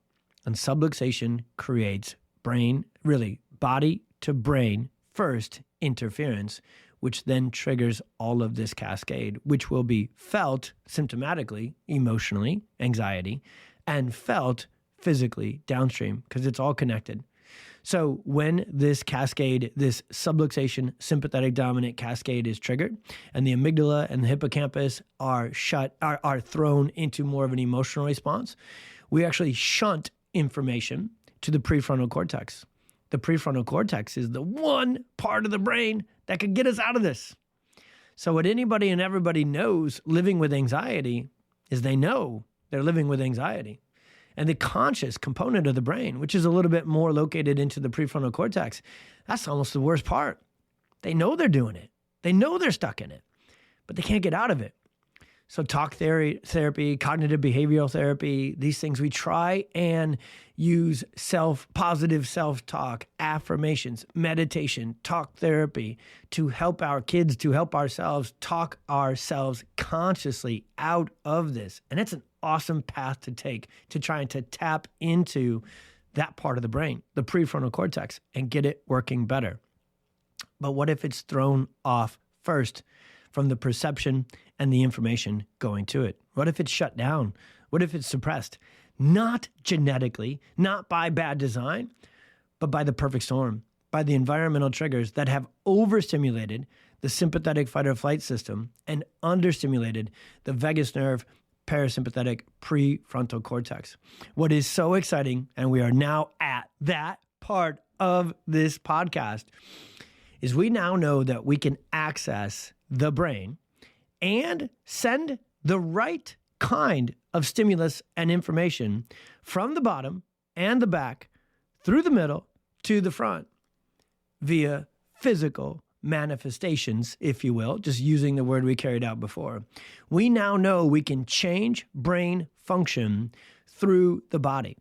And subluxation creates body to brain first interference, which then triggers all of this cascade, which will be felt symptomatically, emotionally, anxiety, and felt physically downstream, because it's all connected. So when this cascade, this subluxation sympathetic dominant cascade is triggered and the amygdala and the hippocampus are thrown into more of an emotional response, we actually shunt information to the prefrontal cortex. The prefrontal cortex is the one part of the brain that could get us out of this. So what anybody and everybody knows living with anxiety is they know they're living with anxiety. And the conscious component of the brain, which is a little bit more located into the prefrontal cortex, that's almost the worst part. They know they're doing it. They know they're stuck in it, but they can't get out of it. So talk therapy, cognitive behavioral therapy, these things, we try and use positive self-talk, affirmations, meditation, talk therapy to help our kids, to help ourselves, talk ourselves consciously out of this. And it's an awesome path to take to trying to tap into that part of the brain, the prefrontal cortex, and get it working better. But what if it's thrown off first from the perception and the information going to it? What if it's shut down? What if it's suppressed? Not genetically, not by bad design, but by the perfect storm, by the environmental triggers that have overstimulated the sympathetic fight or flight system and understimulated the vagus nerve, parasympathetic, prefrontal cortex. What is so exciting, and we are now at that part of this podcast, is we now know that we can access the brain and send the right kind of stimulus and information from the bottom and the back through the middle to the front via physical manifestations, if you will, just using the word we carried out before. We now know we can change brain function through the body.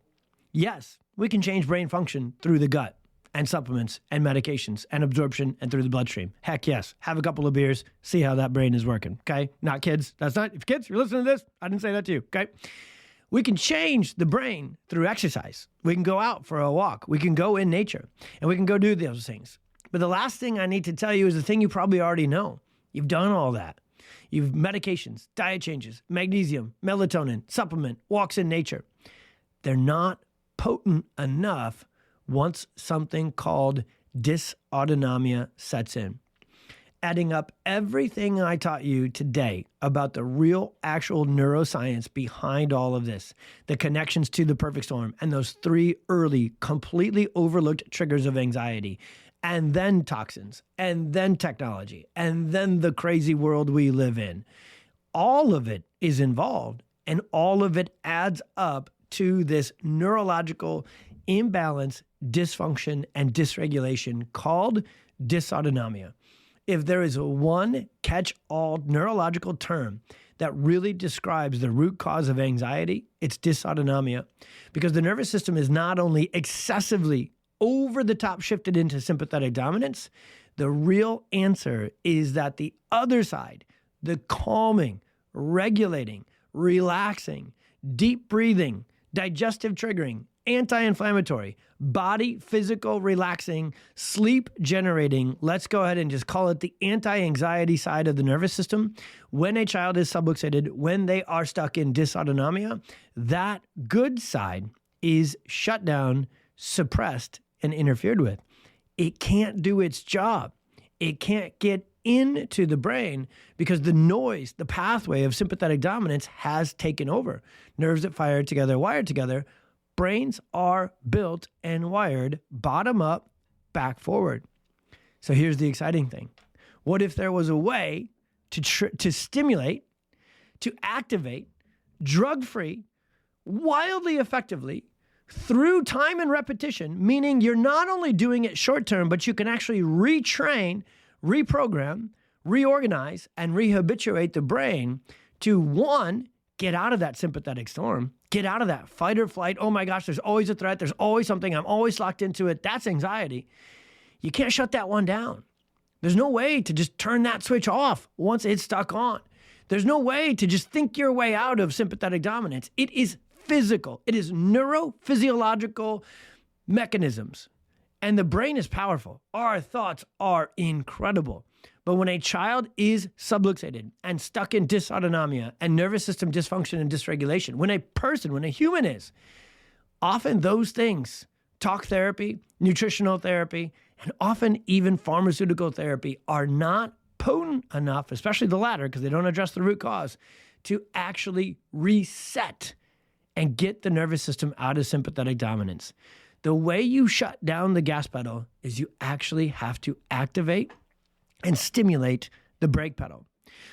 Yes, we can change brain function through the gut and supplements and medications and absorption and through the bloodstream. Heck yes. Have a couple of beers, see how that brain is working. Okay? Not kids. That's not, if kids, you're listening to this, I didn't say that to you. Okay? We can change the brain through exercise. We can go out for a walk. We can go in nature and we can go do those things. But the last thing I need to tell you is the thing you probably already know. You've done all that. You've medications, diet changes, magnesium, melatonin, supplement, walks in nature. They're not potent enough once something called dysautonomia sets in. Adding up everything I taught you today about the real, actual neuroscience behind all of this, the connections to the perfect storm, and those three early, completely overlooked triggers of anxiety, and then toxins, and then technology, and then the crazy world we live in. All of it is involved, and all of it adds up to this neurological imbalance, dysfunction, and dysregulation called dysautonomia. If there is one catch-all neurological term that really describes the root cause of anxiety, it's dysautonomia, because the nervous system is not only excessively over the top shifted into sympathetic dominance, the real answer is that the other side, the calming, regulating, relaxing, deep breathing, digestive triggering, anti-inflammatory, body, physical, relaxing, sleep generating, let's go ahead and just call it the anti-anxiety side of the nervous system. When a child is subluxated, when they are stuck in dysautonomia, that good side is shut down, suppressed, and interfered with. It can't do its job. It can't get into the brain because the noise, the pathway of sympathetic dominance has taken over. Nerves that fire together, wired together. Brains are built and wired bottom up, back forward. So here's the exciting thing. What if there was a way to stimulate, to activate, drug-free, wildly effectively, through time and repetition, meaning you're not only doing it short-term, but you can actually retrain, reprogram, reorganize, and rehabituate the brain to, one, get out of that sympathetic storm, get out of that fight or flight. Oh my gosh, there's always a threat. There's always something. I'm always locked into it. That's anxiety. You can't shut that one down. There's no way to just turn that switch off once it's stuck on. There's no way to just think your way out of sympathetic dominance. It is physical. It is neurophysiological mechanisms. And the brain is powerful. Our thoughts are incredible. But when a child is subluxated and stuck in dysautonomia and nervous system dysfunction and dysregulation, when a human is, often those things Talk therapy, nutritional therapy, and often even pharmaceutical therapy are not potent enough, especially the latter, because they don't address the root cause, to actually reset and get the nervous system out of sympathetic dominance. The way you shut down the gas pedal is you actually have to activate and stimulate the brake pedal.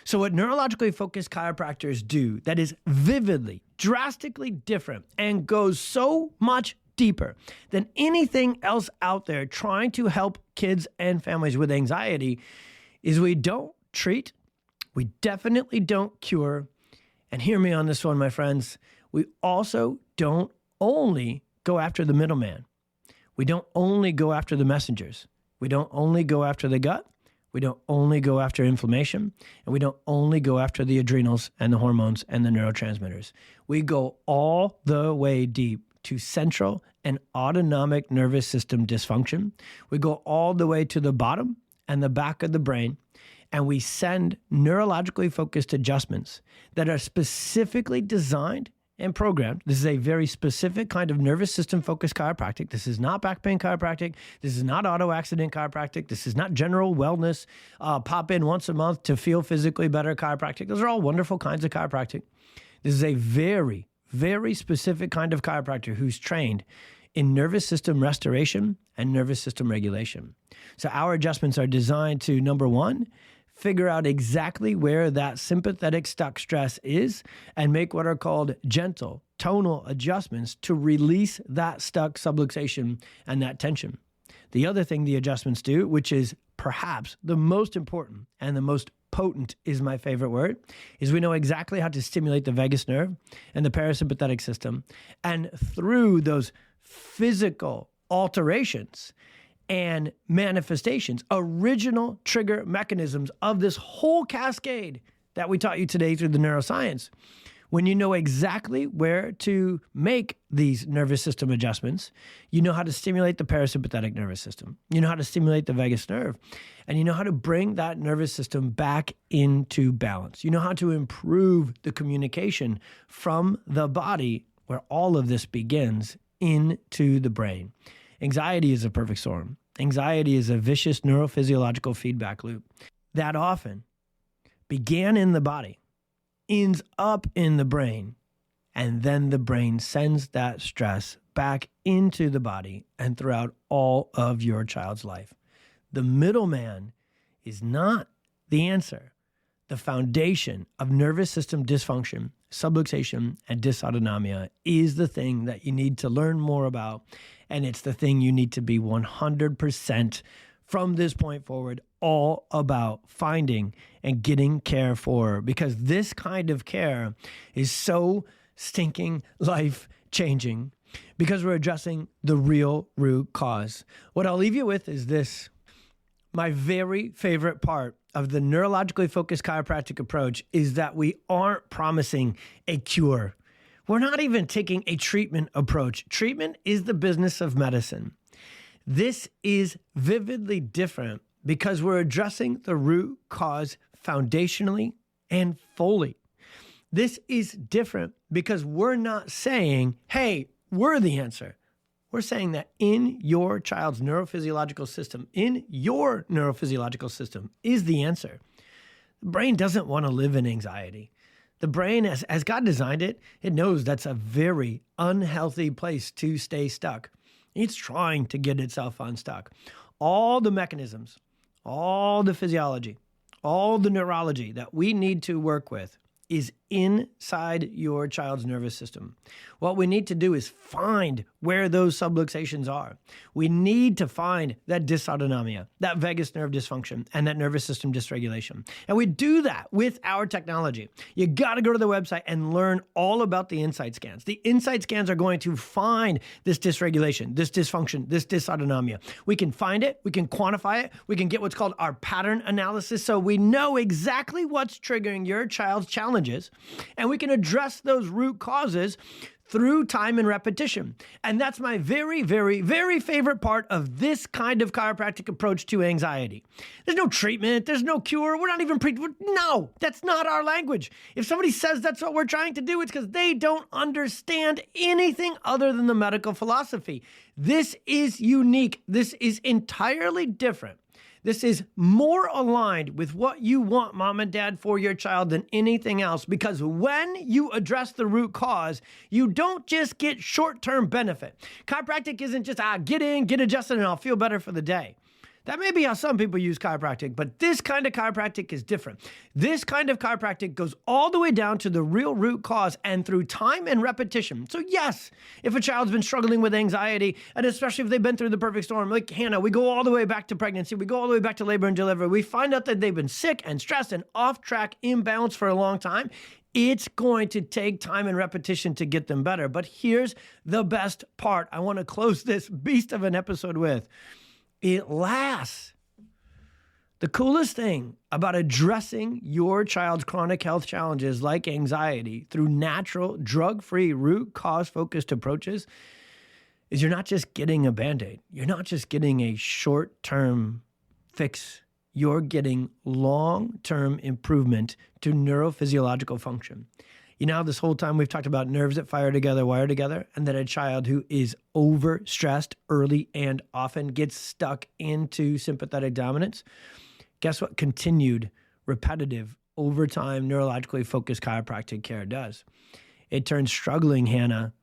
So what neurologically focused chiropractors do that is vividly, drastically different and goes so much deeper than anything else out there trying to help kids and families with anxiety is we don't treat, we definitely don't cure, and hear me on this one, my friends, we also don't only go after the middleman. We don't only go after the messengers. We don't only go after the gut. We don't only go after inflammation, and we don't only go after the adrenals and the hormones and the neurotransmitters. We go all the way deep to central and autonomic nervous system dysfunction. We go all the way to the bottom and the back of the brain, and we send neurologically focused adjustments that are specifically designed and programmed. This is a very specific kind of nervous system focused chiropractic. This is not back pain chiropractic. This is not auto accident chiropractic. This is not general wellness, pop in once a month to feel physically better chiropractic. Those are all wonderful kinds of chiropractic. This is a very, very specific kind of chiropractor who's trained in nervous system restoration and nervous system regulation. So our adjustments are designed to, number one, figure out exactly where that sympathetic stuck stress is and make what are called gentle tonal adjustments to release that stuck subluxation and that tension. The other thing the adjustments do, which is perhaps the most important and the most potent is my favorite word, is we know exactly how to stimulate the vagus nerve and the parasympathetic system. And through those physical alterations and manifestations, original trigger mechanisms of this whole cascade that we taught you today through the neuroscience, when you know exactly where to make these nervous system adjustments, you know how to stimulate the parasympathetic nervous system, you know how to stimulate the vagus nerve, and you know how to bring that nervous system back into balance. You know how to improve the communication from the body, where all of this begins, into the brain. Anxiety is a perfect storm. Anxiety is a vicious neurophysiological feedback loop that often began in the body, ends up in the brain, and then the brain sends that stress back into the body and throughout all of your child's life. The middleman is not the answer. The foundation of nervous system dysfunction, subluxation, and dysautonomia is the thing that you need to learn more about, and it's the thing you need to be 100% from this point forward all about finding and getting care for, because this kind of care is so stinking life-changing because we're addressing the real root cause. What I'll leave you with is this. My very favorite part of the neurologically focused chiropractic approach is that we aren't promising a cure. We're not even taking a treatment approach. Treatment is the business of medicine. This is vividly different because we're addressing the root cause foundationally and fully. This is different because we're not saying, hey, we're the answer. We're saying that in your child's neurophysiological system, is the answer. The brain doesn't want to live in anxiety. The brain, as God designed it, it knows that's a very unhealthy place to stay stuck. It's trying to get itself unstuck. All the mechanisms, all the physiology, all the neurology that we need to work with is inside your child's nervous system. What we need to do is find where those subluxations are. We need to find that dysautonomia, that vagus nerve dysfunction, and that nervous system dysregulation. And we do that with our technology. You got to go to the website and learn all about the insight scans. The insight scans are going to find this dysregulation, this dysfunction, this dysautonomia. We can find it, we can quantify it, we can get what's called our pattern analysis, so we know exactly what's triggering your child's challenges, and we can address those root causes through time and repetition. And that's my very, very, very favorite part of this kind of chiropractic approach to anxiety. There's no treatment. There's no cure. We're not even no, that's not our language. If somebody says that's what we're trying to do, it's because they don't understand anything other than the medical philosophy. This is unique. This is entirely different. This is more aligned with what you want, mom and dad, for your child than anything else, because when you address the root cause, you don't just get short-term benefit. Chiropractic isn't just, get in, get adjusted, and I'll feel better for the day. That may be how some people use chiropractic, but this kind of chiropractic is different. This kind of chiropractic goes all the way down to the real root cause and through time and repetition. So yes, if a child's been struggling with anxiety, and especially if they've been through the perfect storm, like Hannah, we go all the way back to pregnancy, we go all the way back to labor and delivery, we find out that they've been sick and stressed and off track, imbalanced for a long time. It's going to take time and repetition to get them better. But here's the best part I want to close this beast of an episode with. It lasts. The coolest thing about addressing your child's chronic health challenges like anxiety through natural, drug-free, root cause-focused approaches is you're not just getting a Band-Aid. You're not just getting a short-term fix. You're getting long-term improvement to neurophysiological function. You know, this whole time we've talked about nerves that fire together, wire together, and that a child who is overstressed early and often gets stuck into sympathetic dominance. Guess what continued, repetitive, over time, neurologically focused chiropractic care does? It turns struggling Hannah,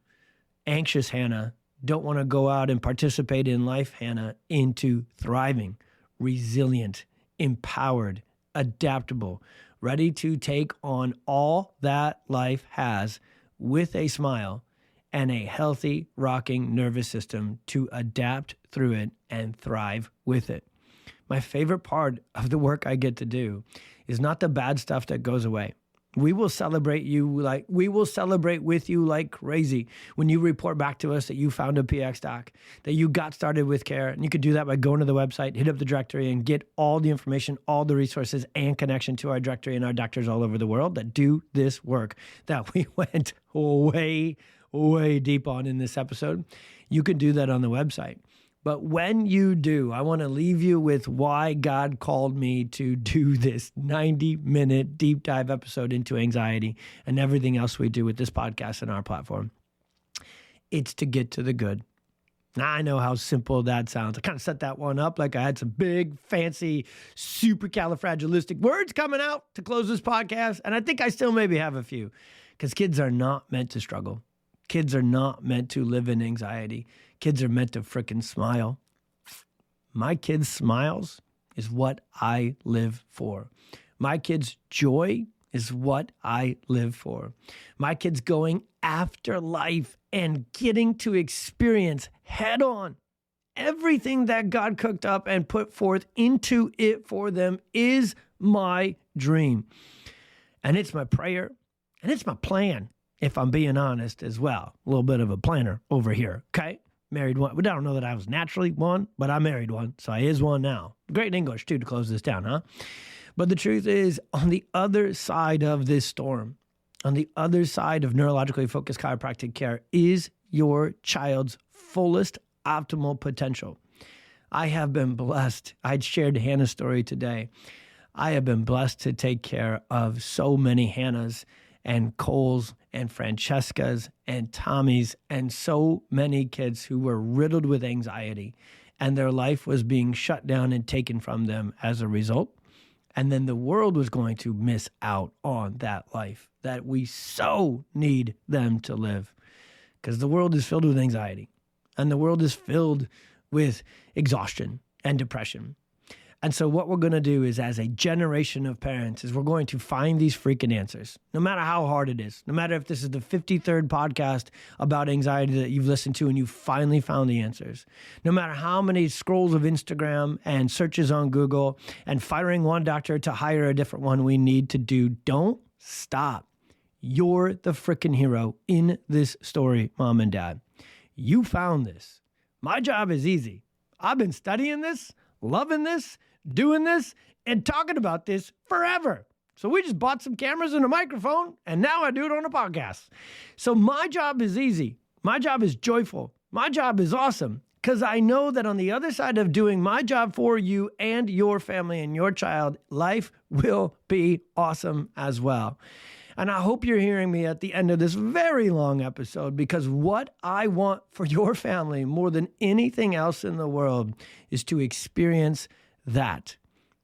anxious Hannah, don't want to go out and participate in life Hannah into thriving, resilient, empowered, adaptable, ready to take on all that life has with a smile and a healthy, rocking nervous system to adapt through it and thrive with it. My favorite part of the work I get to do is not the bad stuff that goes away. We will celebrate with you like crazy when you report back to us that you found a PX doc, that you got started with care. And you could do that by going to the website, hit up the directory, and get all the information, all the resources, and connection to our directory and our doctors all over the world that do this work that we went way, way deep on in this episode. You can do that on the website. But when you do, I want to leave you with why God called me to do this 90-minute deep dive episode into anxiety and everything else we do with this podcast and our platform. It's to get to the good. Now, I know how simple that sounds. I kind of set that one up like I had some big, fancy, supercalifragilistic words coming out to close this podcast. And I think I still maybe have a few, because kids are not meant to struggle. Kids are not meant to live in anxiety. Kids are meant to frickin' smile. My kids' smiles is what I live for. My kids' joy is what I live for. My kids going after life and getting to experience head on everything that God cooked up and put forth into it for them is my dream. And it's my prayer, and it's my plan, if I'm being honest as well. A little bit of a planner over here, okay? Married one. But I don't know that I was naturally one, but I married one, so I is one now. Great in English, too, to close this down, huh? But the truth is, on the other side of this storm, on the other side of neurologically focused chiropractic care is your child's fullest optimal potential. I have been blessed. I shared Hannah's story today. I have been blessed to take care of so many Hannahs and Coles and Francescas and Tommies and so many kids who were riddled with anxiety, and their life was being shut down and taken from them as a result. And then the world was going to miss out on that life that we so need them to live, because the world is filled with anxiety, and the world is filled with exhaustion and depression. And so what we're going to do is, as a generation of parents, is we're going to find these freaking answers, no matter how hard it is, no matter if this is the 53rd podcast about anxiety that you've listened to and you finally found the answers, no matter how many scrolls of Instagram and searches on Google and firing one doctor to hire a different one we need to do. Don't stop. You're the freaking hero in this story, mom and dad. You found this. My job is easy. I've been studying this, loving this, doing this, and talking about this forever. So we just bought some cameras and a microphone, and now I do it on a podcast. So my job is easy. My job is joyful. My job is awesome, because I know that on the other side of doing my job for you and your family and your child, life will be awesome as well. And I hope you're hearing me at the end of this very long episode, because what I want for your family more than anything else in the world is to experience that.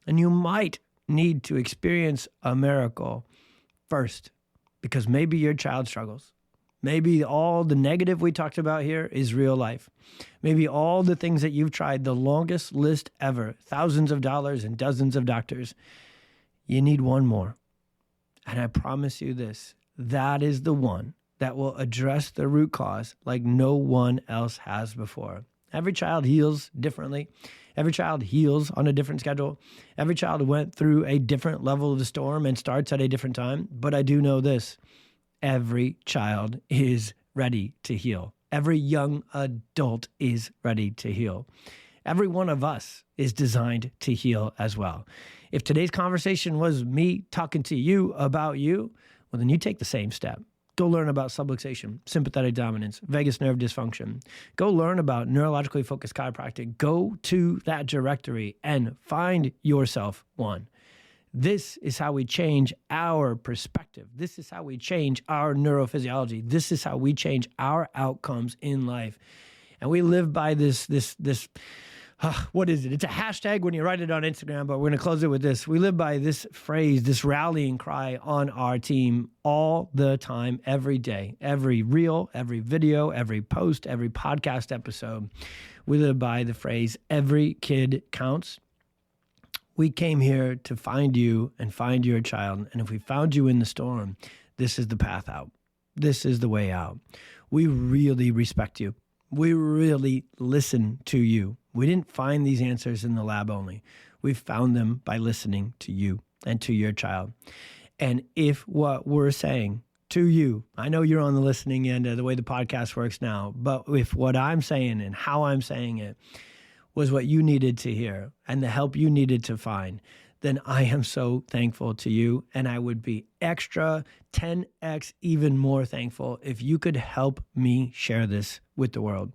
And you might need to experience a miracle first, because maybe your child struggles. Maybe all the negative we talked about here is real life. Maybe all the things that you've tried, the longest list ever, thousands of dollars and dozens of doctors, you need one more. And I promise you this, that is the one that will address the root cause like no one else has before. Every child heals differently. Every child heals on a different schedule. Every child went through a different level of the storm and starts at a different time. But I do know this, every child is ready to heal. Every young adult is ready to heal. Every one of us is designed to heal as well. If today's conversation was me talking to you about you, well, then you take the same step. Go learn about subluxation, sympathetic dominance, vagus nerve dysfunction. Go learn about neurologically-focused chiropractic. Go to that directory and find yourself one. This is how we change our perspective. This is how we change our neurophysiology. This is how we change our outcomes in life. And we live by this what is it? It's a hashtag when you write it on Instagram, but we're going to close it with this. We live by this phrase, this rallying cry on our team all the time, every day, every reel, every video, every post, every podcast episode. We live by the phrase, every kid counts. We came here to find you and find your child. And if we found you in the storm, this is the path out. This is the way out. We really respect you. We really listen to you. We didn't find these answers in the lab only. We found them by listening to you and to your child. And if what we're saying to you, I know you're on the listening end of the way the podcast works now, but if what I'm saying and how I'm saying it was what you needed to hear and the help you needed to find, then I am so thankful to you. And I would be extra 10x even more thankful if you could help me share this with the world.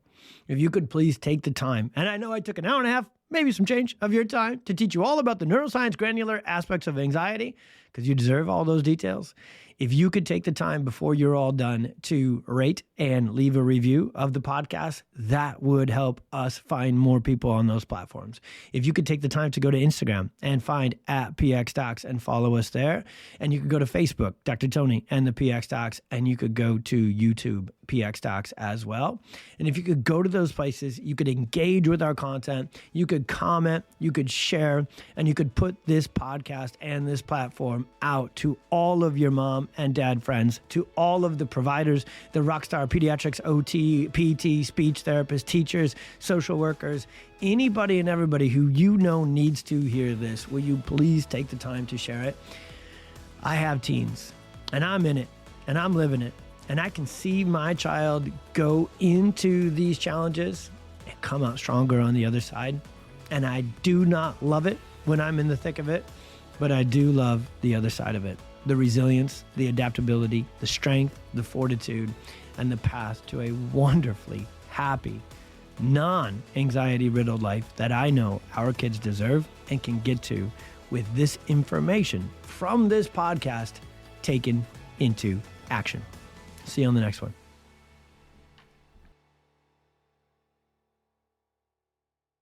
If you could please take the time, and I know I took an hour and a half, maybe some change of your time to teach you all about the neuroscience granular aspects of anxiety, because you deserve all those details. If you could take the time before you're all done to rate and leave a review of the podcast, that would help us find more people on those platforms. If you could take the time to go to Instagram and find @PXDocs and follow us there, and you could go to Facebook, Dr. Tony and the PX Docs, and you could go to YouTube, PX Docs as well. And if you could go to those places, you could engage with our content, you could comment, you could share, and you could put this podcast and this platform out to all of your mom and dad friends, to all of the providers, the Rockstar Pediatrics, OT, PT, speech therapists, teachers, social workers, anybody and everybody who you know needs to hear this. Will you please take the time to share it? I have teens, and I'm in it, and I'm living it, and I can see my child go into these challenges and come out stronger on the other side. And I do not love it when I'm in the thick of it, but I do love the other side of it. The resilience, the adaptability, the strength, the fortitude, and the path to a wonderfully happy, non-anxiety riddled life that I know our kids deserve and can get to with this information from this podcast taken into action. See you on the next one.